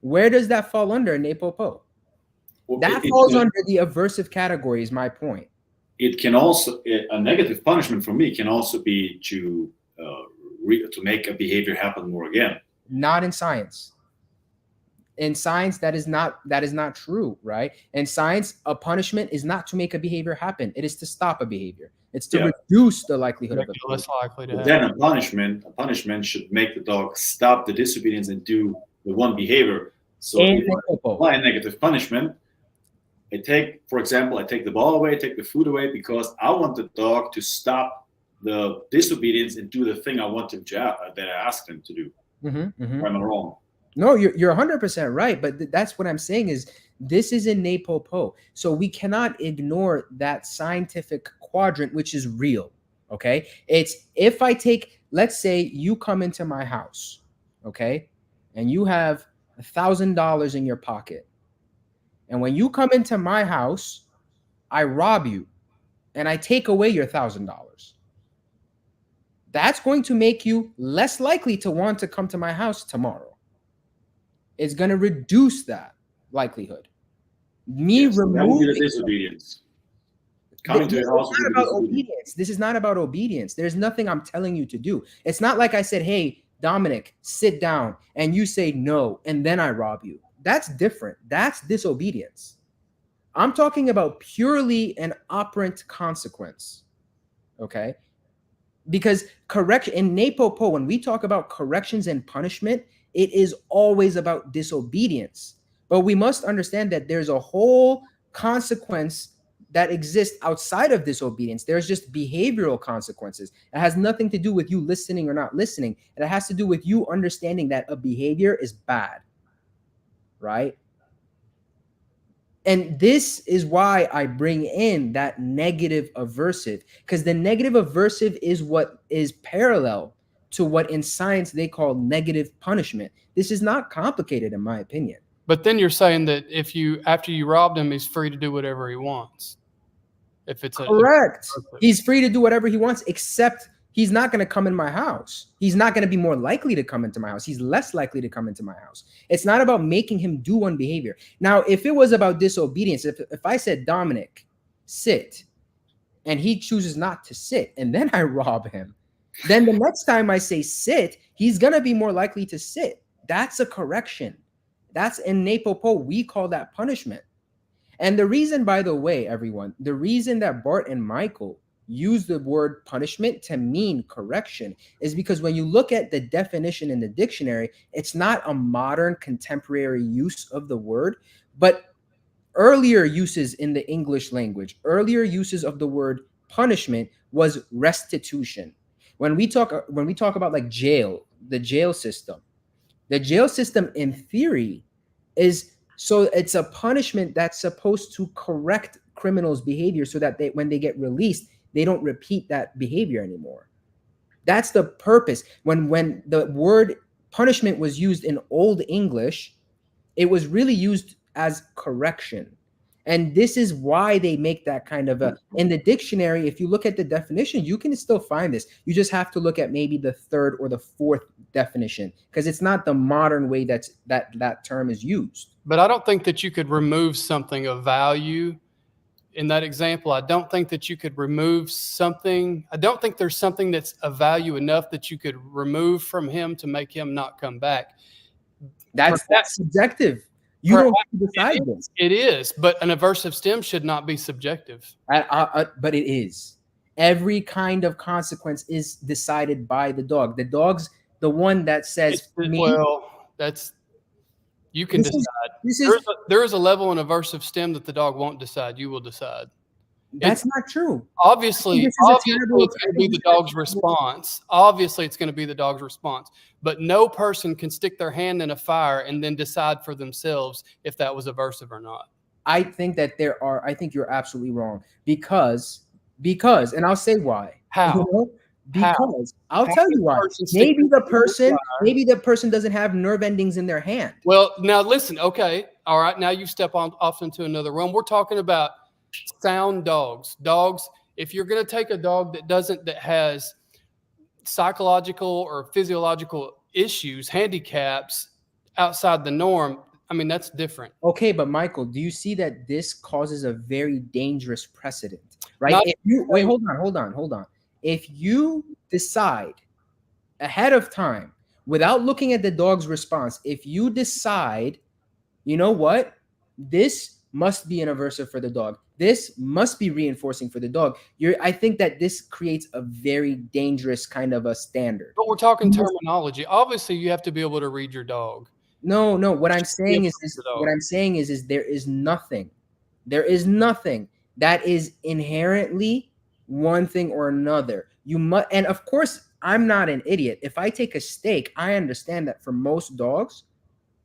Where does that fall under in NePoPo? Well, that falls under the aversive category, is my point. It can also, a negative punishment for me can also be to make a behavior happen more again. Not in science. In science, that is not true, right? In science, a punishment is not to make a behavior happen. It is to stop a behavior. It's to reduce the likelihood of it. Less likely to happen. Then a punishment should make the dog stop the disobedience and do the one behavior. So if I apply a negative punishment, for example, I take the ball away, take the food away, because I want the dog to stop the disobedience and do the thing I want him to that I asked him to do. Am I wrong? No, you're 100% right. But that's what I'm saying is this is in NePoPo. So we cannot ignore that scientific quadrant, which is real. Okay. It's if I take, let's say you come into my house, okay, and you have $1,000 in your pocket. And when you come into my house, I rob you and I take away your $1,000. That's going to make you less likely to want to come to my house tomorrow. It's going to reduce that likelihood. Removing the disobedience. Coming to your house. This is not about obedience. There's nothing I'm telling you to do. It's not like I said, hey, Dominic, sit down, and you say no, and then I rob you. That's different. That's disobedience. I'm talking about purely an operant consequence. Okay? Because correction in NePoPo, when we talk about corrections and punishment, it is always about disobedience. But we must understand that there's a whole consequence that exists outside of disobedience. There's just behavioral consequences. It has nothing to do with you listening or not listening. It has to do with you understanding that a behavior is bad, right? And this is why I bring in that negative aversive, because the negative aversive is what is parallel to what in science they call negative punishment. This is not complicated, in my opinion. But then you're saying that after you robbed him, he's free to do whatever he wants. If it's correct, he's free to do whatever he wants, except he's not going to come in my house. He's not going to be more likely to come into my house. He's less likely to come into my house. It's not about making him do one behavior. Now, if it was about disobedience, if I said, Dominic, sit, and he chooses not to sit, and then I rob him, then the next time I say sit, he's going to be more likely to sit. That's a correction. That's in NePoPo, we call that punishment. And the reason, by the way, everyone, the reason that Bart and Michael use the word punishment to mean correction is because when you look at the definition in the dictionary, it's not a modern contemporary use of the word, but earlier uses in the English language, earlier uses of the word punishment was restitution. When we talk about like jail, the jail system in theory is, so it's a punishment that's supposed to correct criminals' behavior so that when they get released, they don't repeat that behavior anymore. That's the purpose. When the word punishment was used in Old English, it was really used as correction. And this is why they make that kind of in the dictionary, if you look at the definition, you can still find this. You just have to look at maybe the third or the fourth definition, because it's not the modern way that term is used. But I don't think that you could remove something of value in that example. I don't think that you could remove something. I don't think there's something that's of value enough that you could remove from him to make him not come back. That's subjective. You don't have to decide this. It is, but an aversive stem should not be subjective. But it is. Every kind of consequence is decided by the dog. The dog's the one that says, you can decide. There is a level in aversive stem that the dog won't decide. You will decide. That's not true. Obviously, it's going to be the dog's response. Obviously, it's going to be the dog's response. But no person can stick their hand in a fire and then decide for themselves if that was aversive or not. I think that I think you're absolutely wrong because, and I'll say why. How? You know? Because I'll tell you why. Maybe the person doesn't have nerve endings in their hand. Well, now listen. Okay, all right. Now you step off into another realm. We're talking about sound dogs. If you're going to take a dog that has psychological or physiological issues, handicaps outside the norm, I mean, that's different. Okay, but Michael, do you see that this causes a very dangerous precedent, right? Wait, hold on. If you decide ahead of time, without looking at the dog's response, if you decide, you know what, this must be an aversive for the dog, this must be reinforcing for the dog, I think that this creates a very dangerous kind of a standard. But we're talking terminology. Obviously, you have to be able to read your dog. No. What I'm saying is there is nothing that is inherently one thing or another. You must, and of course, I'm not an idiot. If I take a steak, I understand that for most dogs,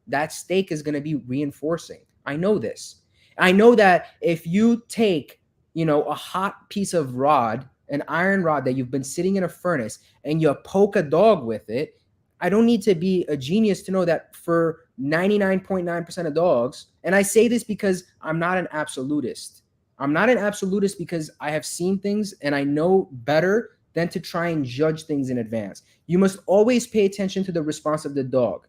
that steak is going to be reinforcing. I know this. I know that if you take, a hot piece of rod, an iron rod that you've been sitting in a furnace, and you poke a dog with it, I don't need to be a genius to know that for 99.9% of dogs, and I say this because I'm not an absolutist. I'm not an absolutist because I have seen things and I know better than to try and judge things in advance. You must always pay attention to the response of the dog.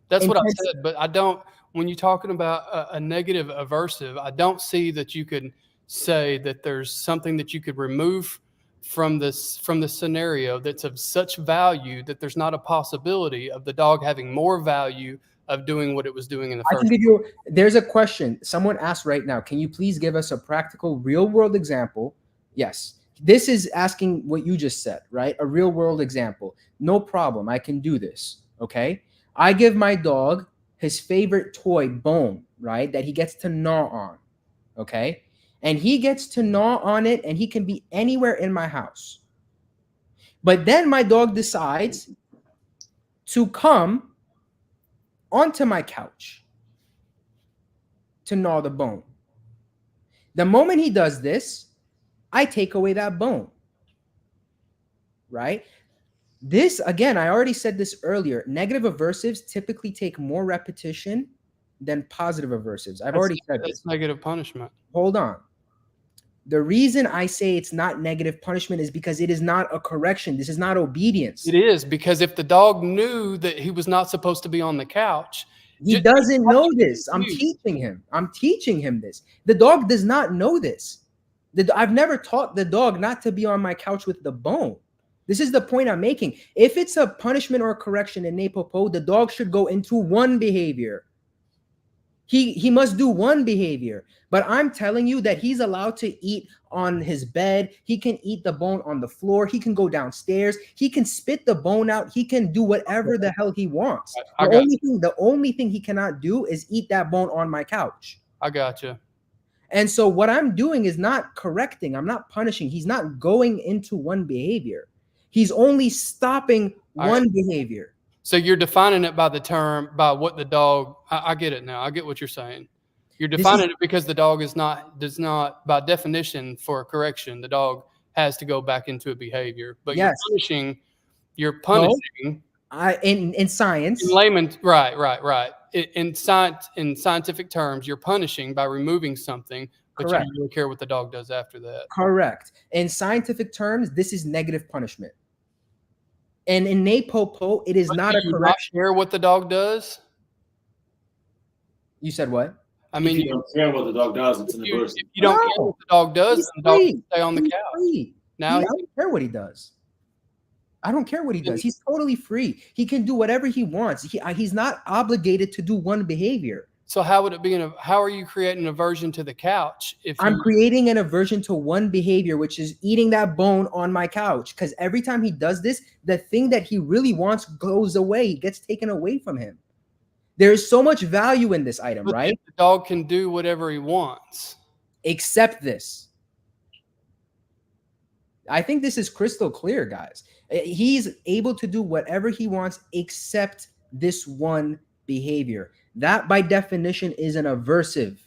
That's what I said, but I don't. When you're talking about a negative aversive, I don't see that you could say that there's something that you could remove from the scenario that's of such value that there's not a possibility of the dog having more value of doing what it was doing in the first place. There's a question someone asked right now. Can you please give us a practical real world example? Yes. This is asking what you just said, right? A real world example. No problem. I can do this. Okay. I give my dog his favorite toy, bone, right? That he gets to gnaw on. Okay. And he gets to gnaw on it and he can be anywhere in my house. But then my dog decides to come onto my couch to gnaw the bone. The moment he does this, I take away that bone, right? This, again, I already said this earlier. Negative aversives typically take more repetition than positive aversives. I've already said this. That's negative punishment. Hold on. The reason I say it's not negative punishment is because it is not a correction. This is not obedience. It is, because if the dog knew that he was not supposed to be on the couch, he doesn't know this. I'm teaching him. I'm teaching him this. The dog does not know this. I've never taught the dog not to be on my couch with the bone. This is the point I'm making. If it's a punishment or a correction in NePoPo, the dog should go into one behavior. He must do one behavior. But I'm telling you that he's allowed to eat on his bed. He can eat the bone on the floor. He can go downstairs. He can spit the bone out. He can do whatever the hell he wants. The only thing he cannot do is eat that bone on my couch. I gotcha. And so what I'm doing is not correcting. I'm not punishing. He's not going into one behavior. He's only stopping one behavior. So you're defining it by the term, by what the dog, I get it now. I get what you're saying. You're defining it because the dog does not, by definition, for a correction, the dog has to go back into a behavior. But yes. You're punishing. No, in science. In layman, right. In scientific terms, you're punishing by removing something, but correct. You don't really care what the dog does after that. Correct. In scientific terms, this is negative punishment. And in NePoPo, it is not a correction. Not care what the dog does? You said what? I mean, if you don't care what the dog does, it's an aversive. If you don't care what the dog does, then the dog can stay on the couch. Free. Now I don't care what he does. I don't care what he does. He's totally free. He can do whatever he wants. He's not obligated to do one behavior. So how would it be? How are you creating an aversion to the couch? I'm creating an aversion to one behavior, which is eating that bone on my couch. Because every time he does this, the thing that he really wants goes away. It gets taken away from him. There is so much value in this item, right? The dog can do whatever he wants. Except this. I think this is crystal clear, guys. He's able to do whatever he wants except this one behavior. That, by definition, is an aversive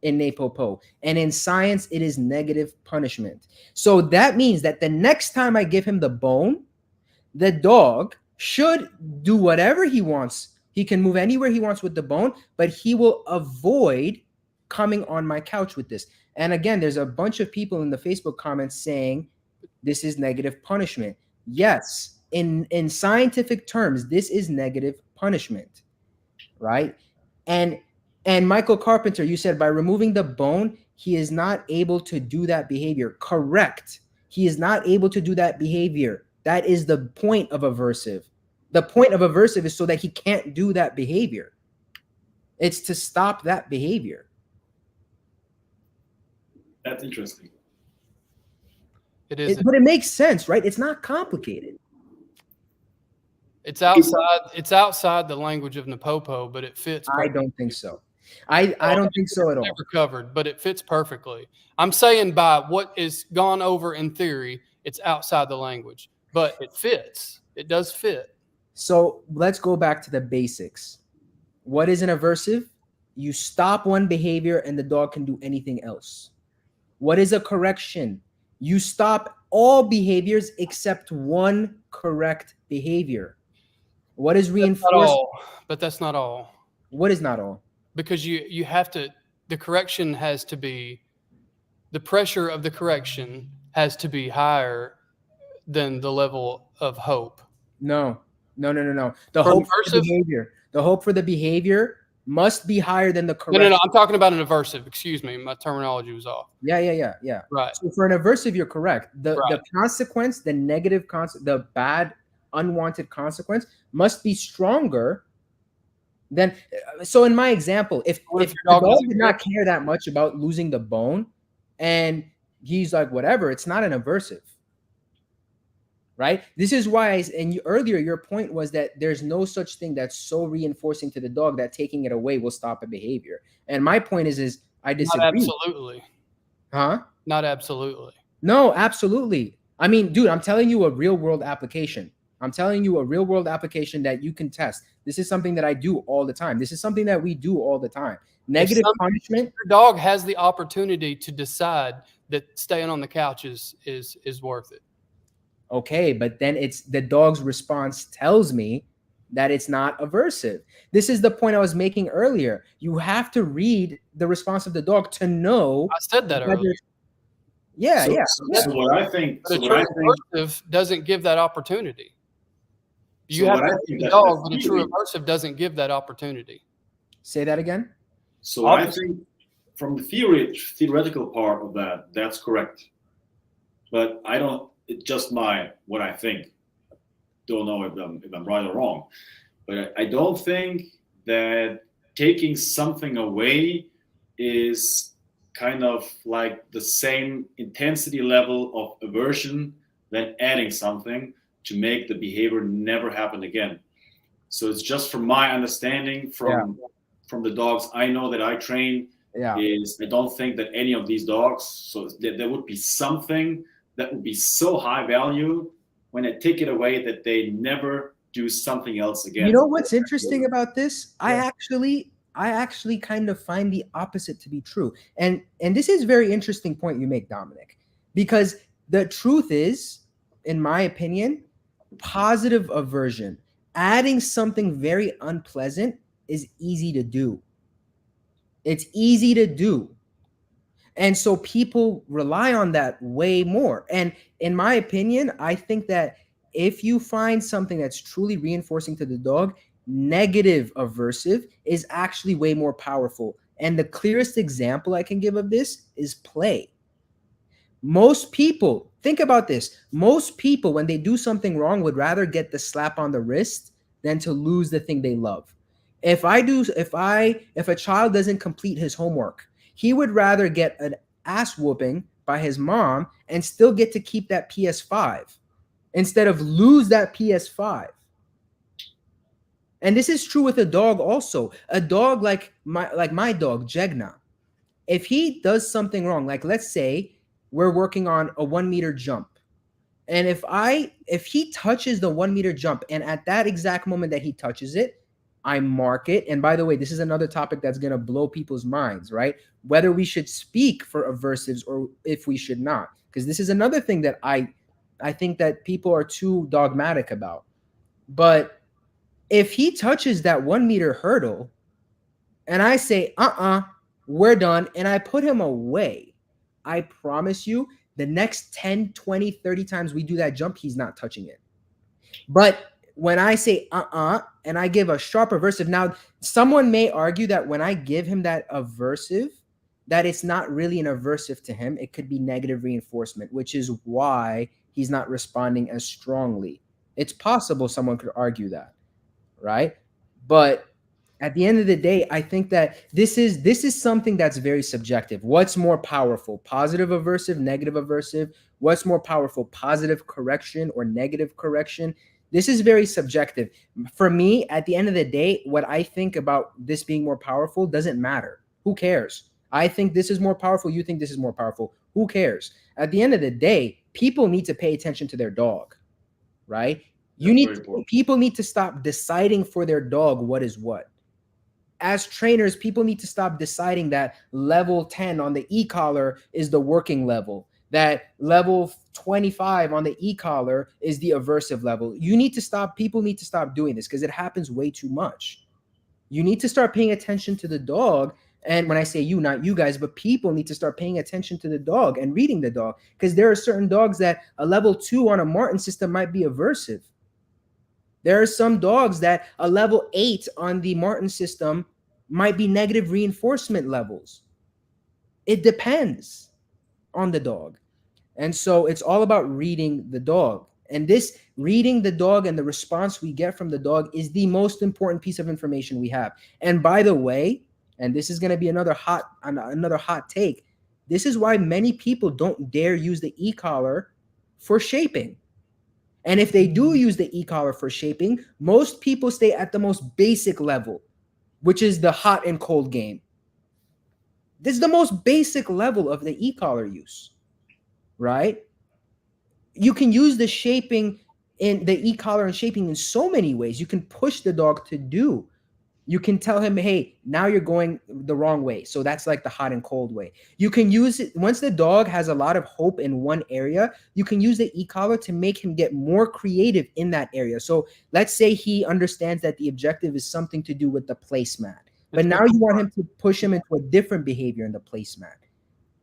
in NePoPo. And in science, it is negative punishment. So that means that the next time I give him the bone, the dog should do whatever he wants. He can move anywhere he wants with the bone, but he will avoid coming on my couch with this. And again, there's a bunch of people in the Facebook comments saying this is negative punishment. Yes, in scientific terms, this is negative punishment, right? And Michael Carpenter, you said by removing the bone, he is not able to do that behavior. Correct. He is not able to do that behavior. That is the point of aversive. The point of aversive is so that he can't do that behavior. It's to stop that behavior. That's interesting. It is, but it makes sense, right? It's not complicated. It's outside the language of NePoPo, but it fits perfectly. I don't think so. I don't think so at all. Never covered, but it fits perfectly. I'm saying by what is gone over in theory, it's outside the language, but it fits. It does fit. So let's go back to the basics. What is an aversive? You stop one behavior and the dog can do anything else. What is a correction? You stop all behaviors except one correct behavior. What is reinforcement? But that's not all. What is not all? Because you have to, the correction has to be, the pressure of the correction has to be higher than the level of hope. No. The hope for the behavior. The hope for the behavior must be higher than the correction. No. I'm talking about an aversive. Excuse me. My terminology was off. Yeah. Right. So for an aversive, you're correct. The consequence, the negative consequence, the bad, unwanted consequence must be stronger than. So in my example, if the dog did not care that much about losing the bone and he's like, whatever, it's not an aversive. Right? This is why, earlier your point was that there's no such thing that's so reinforcing to the dog that taking it away will stop a behavior. And my point is I disagree. Not absolutely. Huh? Not absolutely. No, absolutely. I mean, dude, I'm telling you a real world application. I'm telling you a real world application that you can test. This is something that I do all the time. This is something that we do all the time. Negative punishment. Your dog has the opportunity to decide that staying on the couch is worth it. Okay, but then it's the dog's response tells me that it's not aversive. This is the point I was making earlier. You have to read the response of the dog to know. I said that earlier. Yeah, so, yeah. So what I think, But a true aversive doesn't give that opportunity. You have to read the dog, but a true aversive doesn't give that opportunity. Say that again. So what I think, from the theoretical part of that, that's correct. But I don't. It's just what I think. Don't know if I'm right or wrong. But I don't think that taking something away is kind of like the same intensity level of aversion than adding something to make the behavior never happen again. So it's just from my understanding from the dogs I know that I train, is I don't think that any of these dogs, so there would be something that would be so high value when I take it away that they never do something else again. You know what's interesting about this? Yeah. I actually kind of find the opposite to be true. And this is a very interesting point you make, Dominic, because the truth is, in my opinion, positive aversion, adding something very unpleasant is easy to do. It's easy to do. And so people rely on that way more. And in my opinion, I think that if you find something that's truly reinforcing to the dog, negative aversive is actually way more powerful. And the clearest example I can give of this is play. Most people, think about this. Most people, when they do something wrong, would rather get the slap on the wrist than to lose the thing they love. If a child doesn't complete his homework, he would rather get an ass whooping by his mom and still get to keep that PS5 instead of lose that PS5. And this is true with a dog also. A dog like my dog, Jegna, if he does something wrong, like let's say we're working on a 1 meter jump, and if he touches the 1 meter jump, and at that exact moment that he touches it, I mark it. And by the way, this is another topic that's going to blow people's minds, right? Whether we should speak for aversives or if we should not, because this is another thing that I think that people are too dogmatic about. But if he touches that 1 meter hurdle and I say, we're done, and I put him away, I promise you the next 10, 20, 30 times we do that jump, he's not touching it. But when I say and I give a sharp aversive, now someone may argue that when I give him that aversive, that it's not really an aversive to him. It could be negative reinforcement, which is why he's not responding as strongly. It's possible someone could argue that, right? But at the end of the day, I think that this is something that's very subjective. What's more powerful, positive aversive, negative aversive? What's more powerful, positive correction or negative correction? This is very subjective. For me, at the end of the day, what I think about this being more powerful doesn't matter. Who cares? I think this is more powerful. You think this is more powerful. Who cares? At the end of the day, people need to pay attention to their dog, right? People need to stop deciding for their dog what is what. As trainers, people need to stop deciding that level 10 on the e-collar is the working level, that level 25 on the e-collar is the aversive level. People need to stop doing this because it happens way too much. You need to start paying attention to the dog. And when I say you, not you guys, but people need to start paying attention to the dog and reading the dog, because there are certain dogs that a level 2 on a Martin system might be aversive. There are some dogs that a level 8 on the Martin system might be negative reinforcement levels. It depends on the dog. And so it's all about reading the dog. And this reading the dog and the response we get from the dog is the most important piece of information we have. And by the way, and this is going to be another hot take, this is why many people don't dare use the e-collar for shaping. And if they do use the e-collar for shaping, most people stay at the most basic level, which is the hot and cold game. This is the most basic level of the e-collar use, right? You can use the shaping in the e-collar and shaping in so many ways. You can push the dog to do You can tell him, hey, now you're going the wrong way. So that's like the hot and cold way. You can use it once the dog has a lot of hope in one area. You can use the e-collar to make him get more creative in that area. So let's say he understands that the objective is something to do with the placemat, but now you want him to push him into a different behavior in the placemat.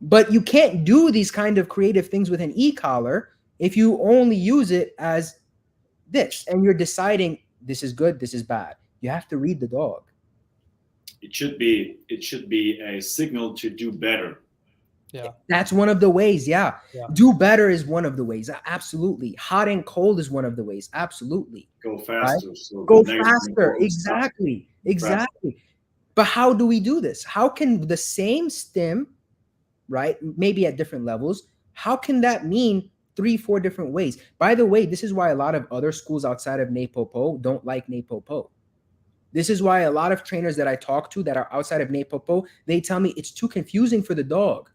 But you can't do these kind of creative things with an e-collar if you only use it as this, and you're deciding this is good, this is bad. You have to read the dog. It should be a signal to do better. Yeah. That's one of the ways. Yeah. Do better is one of the ways. Absolutely. Hot and cold is one of the ways. Absolutely. Go faster. Right? So go faster. Exactly. Exactly. Faster. But how do we do this? How can the same stim, right, maybe at different levels, how can that mean 3-4 different ways? By the way, this is why a lot of other schools outside of NePoPo don't like NePoPo. This is why a lot of trainers that I talk to that are outside of NePoPo, they tell me it's too confusing for the dog.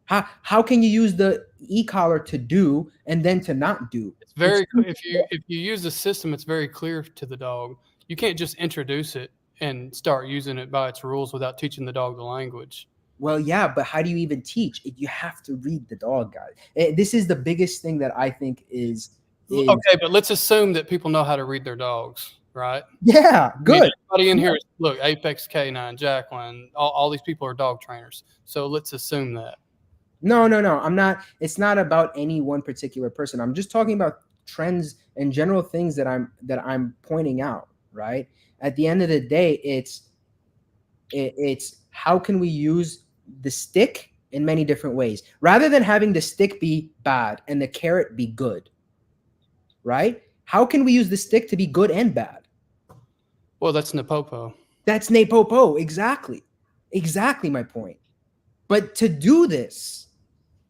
How can you use the e-collar to do and then to not do? It's very if you use the system, it's very clear to the dog. You can't just introduce it and start using it by its rules without teaching the dog the language. Well, yeah, but how do you even teach? You have to read the dog, guys. This is the biggest thing that I think is okay, but let's assume that people know how to read their dogs, right? Yeah, good. I mean, everybody in here, look, Apex K9, Jacqueline, all these people are dog trainers. So let's assume that. No. I'm not. It's not about any one particular person. I'm just talking about trends and general things that I'm pointing out, right? At the end of the day, it's how can we use the stick in many different ways rather than having the stick be bad and the carrot be good, right? How can we use the stick to be good and bad? Well, that's NePoPo. That's NePoPo. Exactly my point. But to do this,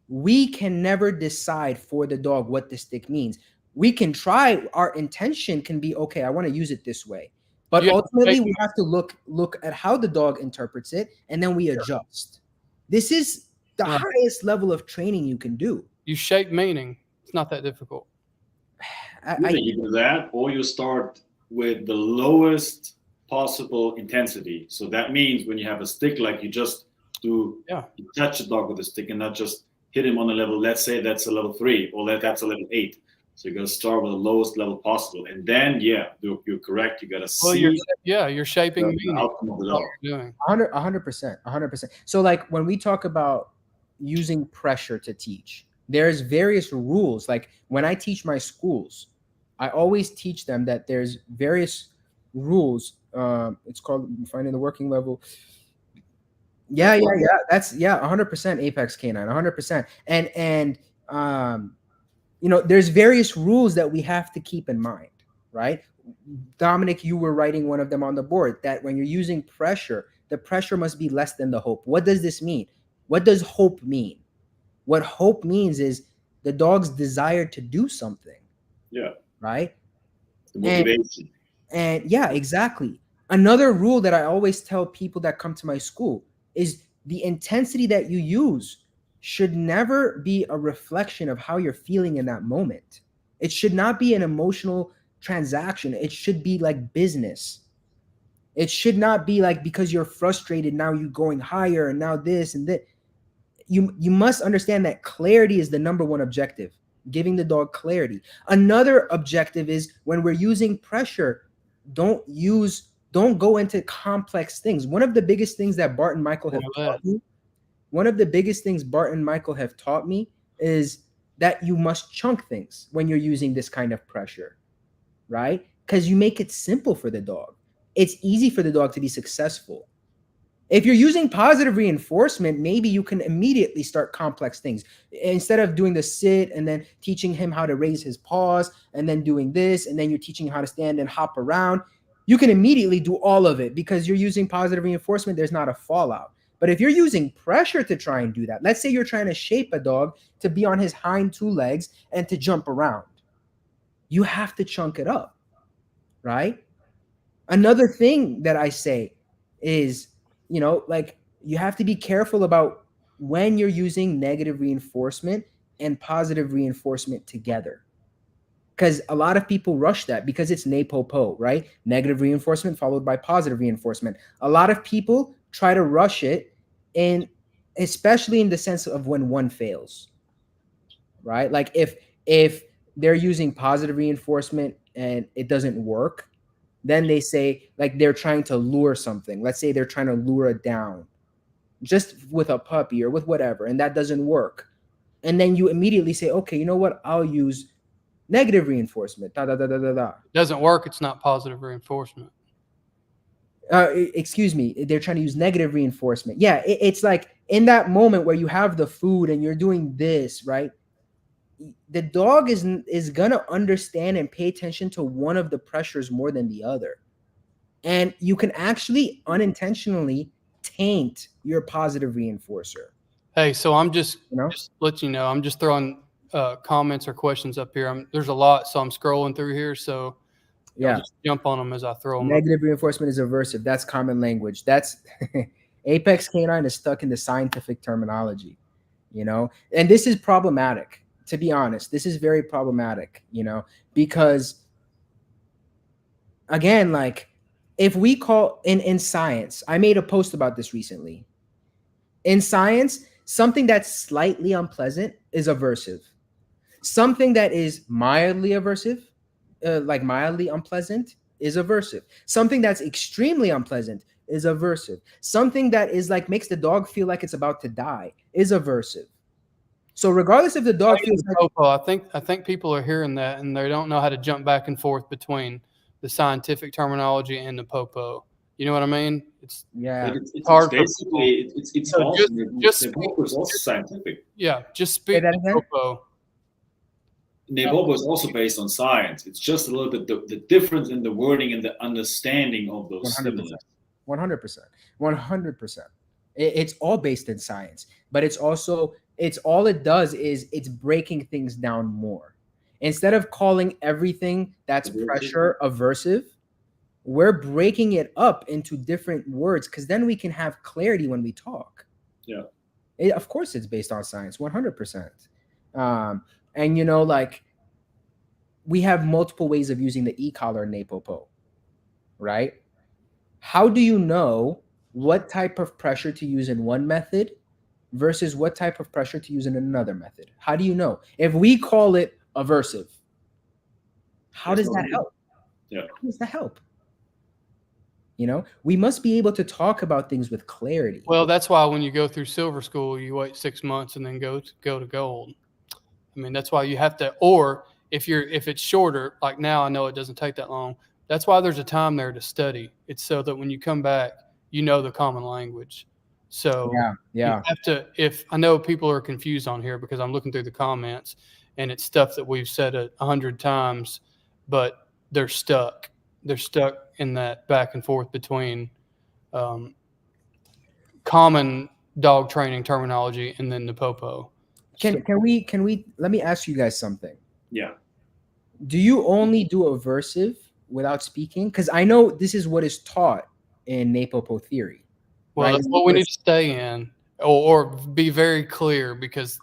we can never decide for the dog what the stick means. We can try. Our intention can be, okay, I want to use it this way. But ultimately, we have to look at how the dog interprets it, and then we adjust. This is the highest level of training you can do. You shape meaning. It's not that difficult. You do that, or you start with the lowest possible intensity. So that means when you have a stick, like you just do, you touch the dog with a stick and not just hit him on a level. Let's say that's a level 3, or that's a level 8. So you're gonna start with the lowest level possible, and then you're correct. You gotta see. You're shaping the outcome of the dog. 100%. So like when we talk about using pressure to teach, there's various rules. Like when I teach my schools, I always teach them that there's various rules. It's called finding the working level. Yeah. That's 100% Apex K9, 100%. And there's various rules that we have to keep in mind, right? Dominic, you were writing one of them on the board, that when you're using pressure, the pressure must be less than the hope. What does this mean? What does hope mean? What hope means is the dog's desire to do something. Yeah. Right? The motivation. And yeah, exactly. Another rule that I always tell people that come to my school is the intensity that you use should never be a reflection of how you're feeling in that moment. It should not be an emotional transaction. It should be like business. It should not be like because you're frustrated, now you're going higher and now this and that. You must understand that clarity is the number one objective, giving the dog clarity. Another objective is when we're using pressure, don't go into complex things. One of the biggest things that Bart and Michael have taught me, is that you must chunk things when you're using this kind of pressure, right? Because you make it simple for the dog. It's easy for the dog to be successful. If you're using positive reinforcement, maybe you can immediately start complex things. Instead of doing the sit and then teaching him how to raise his paws and then doing this, and then you're teaching him how to stand and hop around, you can immediately do all of it because you're using positive reinforcement. There's not a fallout. But if you're using pressure to try and do that, let's say you're trying to shape a dog to be on his hind 2 legs and to jump around, you have to chunk it up, right? Another thing that I say is, like you have to be careful about when you're using negative reinforcement and positive reinforcement together. because a lot of people rush that because it's NePoPo, right? Negative reinforcement followed by positive reinforcement. A lot of people try to rush it, and especially in the sense of when one fails, right? Like if they're using positive reinforcement and it doesn't work, then they say like they're trying to lure something. Let's say they're trying to lure it down just with a puppy or with whatever, and that doesn't work. And then you immediately say, okay, you know what? I'll use negative reinforcement. Da, da, da, da, da, da. It doesn't work. It's not positive reinforcement. Excuse me. They're trying to use negative reinforcement. Yeah, it's like in that moment where you have the food and you're doing this, right? The dog is gonna understand and pay attention to one of the pressures more than the other, and you can actually unintentionally taint your positive reinforcer. Hey, so I'm just let you know, I'm just throwing comments or questions up here. There's a lot, so I'm scrolling through here. So yeah, just jump on them as I throw them. Negative reinforcement is aversive. That's common language. That's Apex K9 is stuck in the scientific terminology, and this is problematic. To be honest, this is very problematic, because again, like if we call in science, I made a post about this recently. In science, something that's slightly unpleasant is aversive. Something that is mildly aversive, like mildly unpleasant, is aversive. Something that's extremely unpleasant is aversive. Something that is like makes the dog feel like it's about to die is aversive. So regardless if the dog feels like, I think people are hearing that and they don't know how to jump back and forth between the scientific terminology and the NePoPo. You know what I mean? It's hard. Basically, it's so also NePoPo is also scientific. Yeah, just speak NePoPo. NePoPo is also based on science. It's just a little bit the difference in the wording and the understanding of those 100%. 100%. It's all based in science, but it's all it does is it's breaking things down more. Instead of calling everything that's pressure aversive, we're breaking it up into different words because then we can have clarity when we talk. Yeah. Of course, it's based on science, 100%. And, like, we have multiple ways of using the e-collar in NePoPo, right? How do you know what type of pressure to use in one method versus what type of pressure to use in another method? How do you know? If we call it aversive, how does that help? Yeah. How does that help? We must be able to talk about things with clarity. Well, that's why when you go through silver school, you wait 6 months and then go to gold. I mean, that's why you have to, or if it's shorter, like now, I know it doesn't take that long. That's why there's a time there to study. It's so that when you come back, you know the common language. So you have to, if I know people are confused on here because I'm looking through the comments and it's stuff that we've said 100 times, but they're stuck. They're stuck in that back and forth between common dog training terminology and then NePoPo. Can we let me ask you guys something? Yeah. Do you only do aversive without speaking? Because I know this is what is taught in NePoPo theory. Well, right? That's what we need to stay in, or be very clear because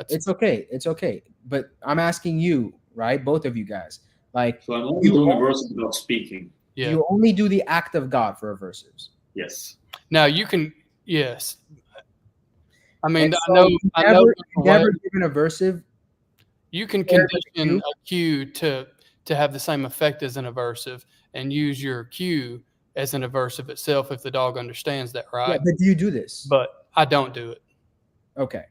it's okay. It's okay. But I'm asking you, right? Both of you guys. Like, so I'm only doing aversive without speaking. Yeah. You only do the act of God for aversives. Yes. Now you can, yes. I mean, so I know. Never given aversive. You can condition a cue to have the same effect as an aversive and use your cue as an aversive itself if the dog understands that, right? Yeah, but do you do this? But I don't do it. Okay.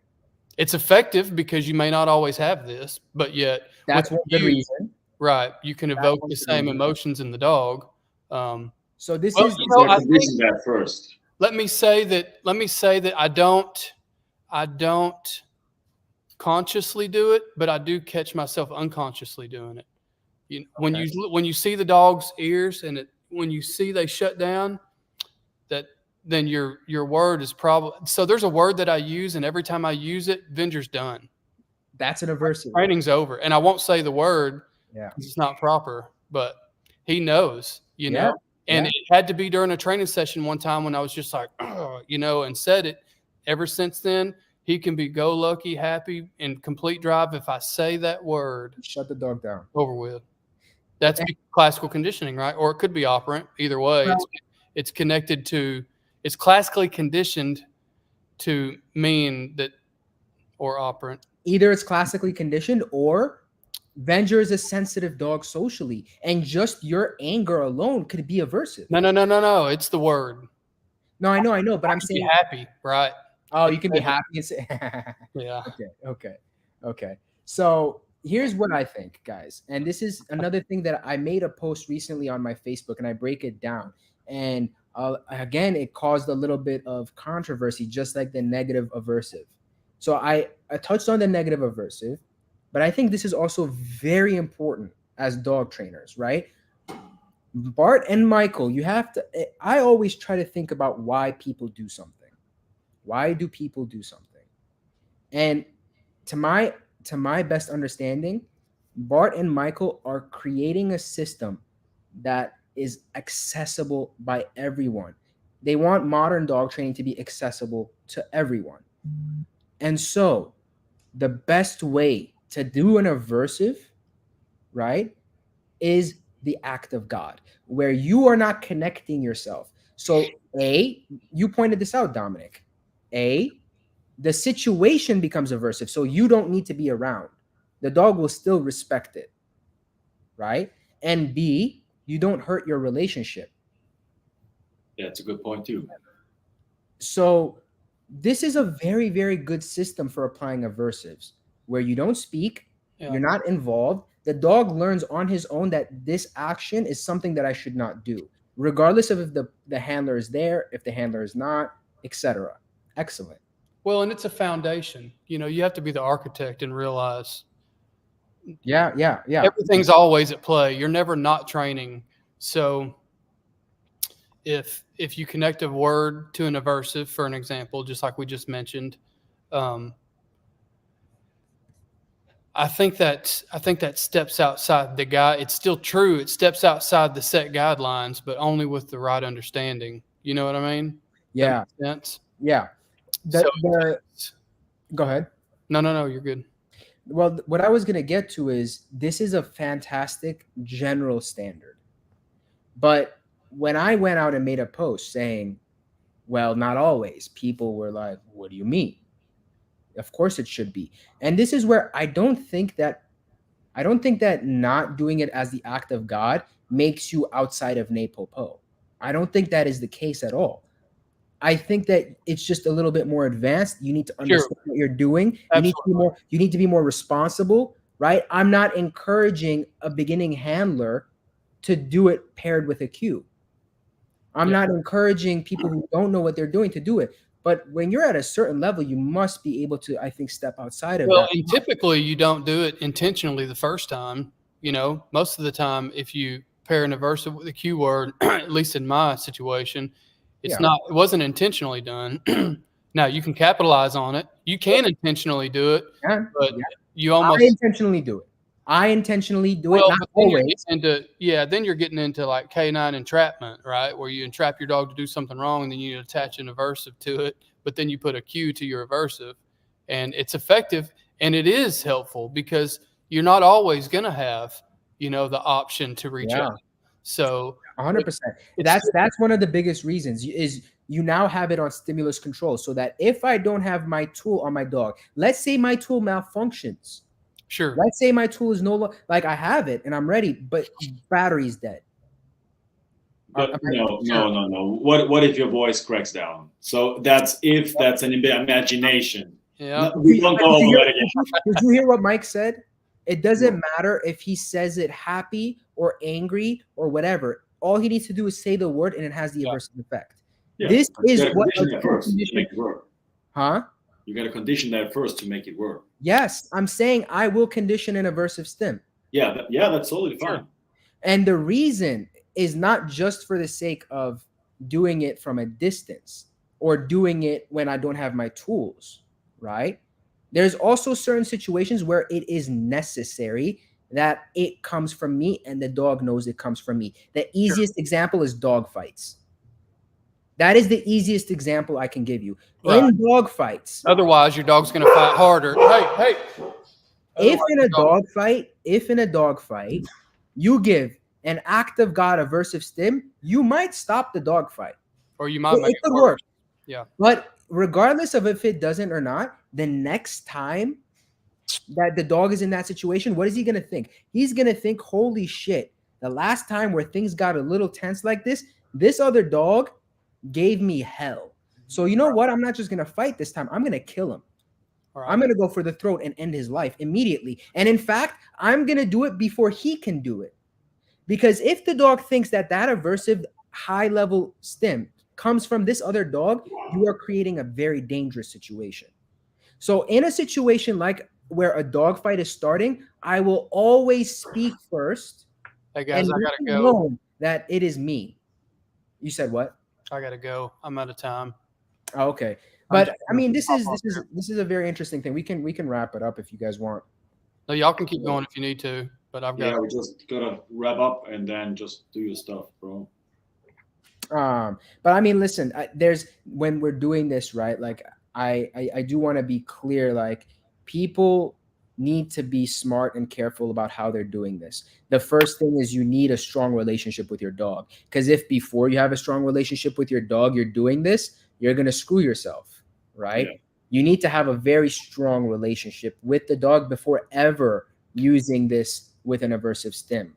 It's effective because you may not always have this, but yet that's one good reason. Right. You can evoke the same emotions in the dog. So this is I think that first. Let me say that I don't consciously do it, but I do catch myself unconsciously doing it. When you see the dog's ears and when you see they shut down, then your word is probably, so there's a word that I use, and every time I use it, Venger's done. That's an aversive. Training's over, and I won't say the word. Yeah, it's not proper, but he knows, know. And it had to be during a training session one time when I was just like, and said it. Ever since then, He can be go lucky, happy, and complete drive. If I say that word, Shut the dog down. over with. That's classical conditioning, right? Or it could be operant. Either way, Well, it's connected to. It's classically conditioned to mean that, or operant. Either it's classically conditioned, or Venger is a sensitive dog socially, and just your anger alone could be aversive. No. It's the word. No, I know, but I'm saying be happy, right? Oh, you can be happy and say, yeah. Okay. So here's what I think, guys. And this is another thing that I made a post recently on my Facebook, and I break it down. And again, it caused a little bit of controversy, just like the negative aversive. So I touched on the negative aversive, but I think this is also very important as dog trainers, right? Bart and Michael, I always try to think about why people do something. Why do people do something? And to my best understanding, Bart and Michael are creating a system that is accessible by everyone. They want modern dog training to be accessible to everyone. And so the best way to do an aversive, right, is the act of God, where you are not connecting yourself. So you pointed this out, Dominic. The situation becomes aversive, so you don't need to be around. The dog will still respect it, right? And B, you don't hurt your relationship. Yeah, it's a good point too. So this is a very, very good system for applying aversives, where you don't speak, you're not involved. The dog learns on his own that this action is something that I should not do, regardless of if the handler is there, if the handler is not, etc. Excellent. Well, and it's a foundation. You have to be the architect and realize. Yeah. Everything's always at play. You're never not training. So if you connect a word to an aversive, for an example, just like we just mentioned, I think that steps outside the guide. It's still true. It steps outside the set guidelines, but only with the right understanding. You know what I mean? Yeah. That makes sense? Yeah. Go ahead. No, you're good. Well, what I was going to get to is this is a fantastic general standard. But when I went out and made a post saying, well, not always, people were like, what do you mean? Of course it should be. And this is where I don't think that not doing it as the act of God makes you outside of NePoPo. I don't think that is the case at all. I think that it's just a little bit more advanced. You need to understand what you're doing. You need to be more responsible, right? I'm not encouraging a beginning handler to do it paired with a cue. I'm not encouraging people who don't know what they're doing to do it. But when you're at a certain level, you must be able to, I think, step outside of that. Well, and typically you don't do it intentionally the first time. Most of the time, if you pair an aversive with a cue word, at least in my situation, it wasn't intentionally done. Now you can capitalize on it. You can intentionally do it, but you almost. I intentionally do it. Not always. Then you're getting into like K9 entrapment, right? Where you entrap your dog to do something wrong, and then you attach an aversive to it, but then you put a cue to your aversive, and it's effective and it is helpful because you're not always going to have, the option to reach out. So 100%. That's one of the biggest reasons is you now have it on stimulus control, so that if I don't have my tool on my dog, let's say my tool malfunctions. Sure. Let's say my tool is like I have it and I'm ready, but battery's dead. But no. What if your voice cracks down? So that's an imagination. Yeah. We don't go over that again. Did you hear what Mike said? It doesn't matter if he says it happy or angry or whatever. All he needs to do is say the word and it has the aversive effect. Yeah. This is what first to make it work. Huh? You got to condition that first to make it work. Yes, I'm saying I will condition an aversive stim. Yeah, that's totally fine. And the reason is not just for the sake of doing it from a distance or doing it when I don't have my tools, right? There's also certain situations where it is necessary that it comes from me and the dog knows it comes from me. The easiest example is dog fights. That is the easiest example I can give you. Right. In dog fights, Otherwise, your dog's going to fight harder. Hey. if in a dog fight, you give an act of God aversive stim, you might stop the dog fight. Or you might make It it could worse. work. Yeah. But regardless of if it doesn't or not, the next time that the dog is in that situation, what is he going to think? He's going to think, holy shit, the last time where things got a little tense like this other dog gave me hell. So you know what? I'm not just going to fight this time. I'm going to kill him. Right. I'm going to go for the throat and end his life immediately. And in fact, I'm going to do it before he can do it. Because if the dog thinks that aversive high-level stim comes from this other dog, you are creating a very dangerous situation. So in a situation like where a dog fight is starting, I will always speak first. Hey guys, and I gotta go. Know that it is me. You said what? I gotta go. I'm out of time. Oh, okay, but I mean, this is a very interesting thing. We can wrap it up if you guys want. No, y'all can keep going if you need to, but I've got. Yeah, we just gotta wrap up and then just do your stuff, bro. But I mean, listen, when we're doing this, right? Like, I do want to be clear. Like, people need to be smart and careful about how they're doing this. The first thing is you need a strong relationship with your dog. Because if before you have a strong relationship with your dog, you're doing this, you're gonna screw yourself, right? Yeah. You need to have a very strong relationship with the dog before ever using this with an aversive stim,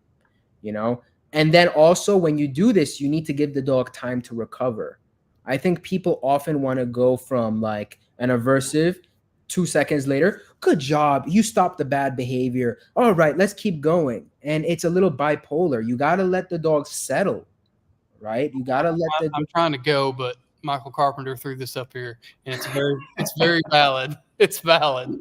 you know? And then also when you do this, you need to give the dog time to recover. I think people often want to go from like an aversive 2 seconds later, good job, you stopped the bad behavior. All right, let's keep going. And it's a little bipolar. You got to let the dog settle, right? You got to let the I'm trying to go, but Michael Carpenter threw this up here, and it's very valid. It's valid.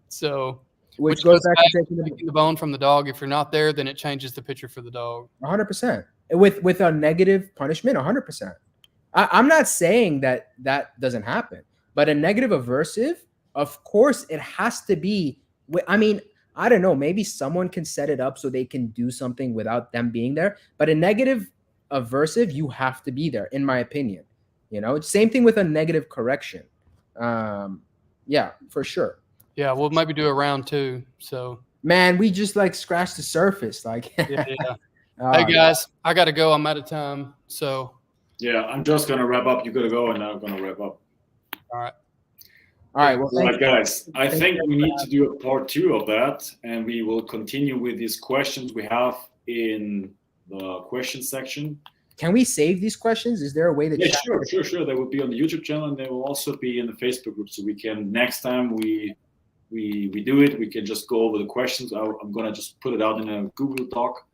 So which goes back to taking the bone from the dog. If you're not there, then it changes the picture for the dog. 100%. With a negative punishment, 100%. I'm not saying that doesn't happen, but a negative aversive, of course, it has to be. I mean, I don't know. Maybe someone can set it up so they can do something without them being there. But a negative aversive, you have to be there, in my opinion. You know, same thing with a negative correction. Yeah, for sure. Yeah, we'll maybe do a round 2. So, man, we just like scratched the surface. Like, yeah. Hey guys, I gotta go. I'm out of time. So, yeah, I'm just gonna wrap up. You gotta go, and I'm gonna wrap up. All right. All right. Well, all right, guys. I think we need to do a part 2 of that, and we will continue with these questions we have in the question section. Can we save these questions? Is there a way to? Yeah, sure. They will be on the YouTube channel, and they will also be in the Facebook group. So we can next time we do it, we can just go over the questions. I'm gonna just put it out in a Google Doc,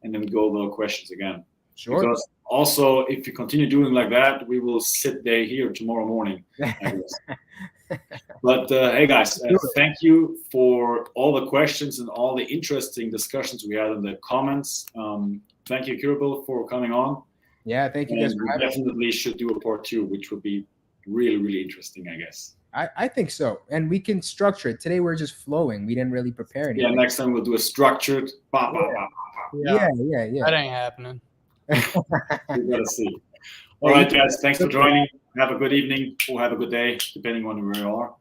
and then we go over the questions again. Sure. Because also, if you continue doing like that, we will sit there here tomorrow morning. But hey, guys, thank you for all the questions and all the interesting discussions we had in the comments. Thank you, Kirubell, for coming on. Yeah, thank you guys for having me. Definitely should do a part 2, which would be really, really interesting, I guess. I think so. And we can structure it. Goday we're just flowing. We didn't really prepare anything. Yeah, next time we'll do a structured. Yeah. That ain't happening. We gotta see. All right, guys. Thanks for joining. Have a good evening or have a good day, depending on where you are.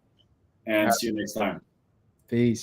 And see you next time. Peace.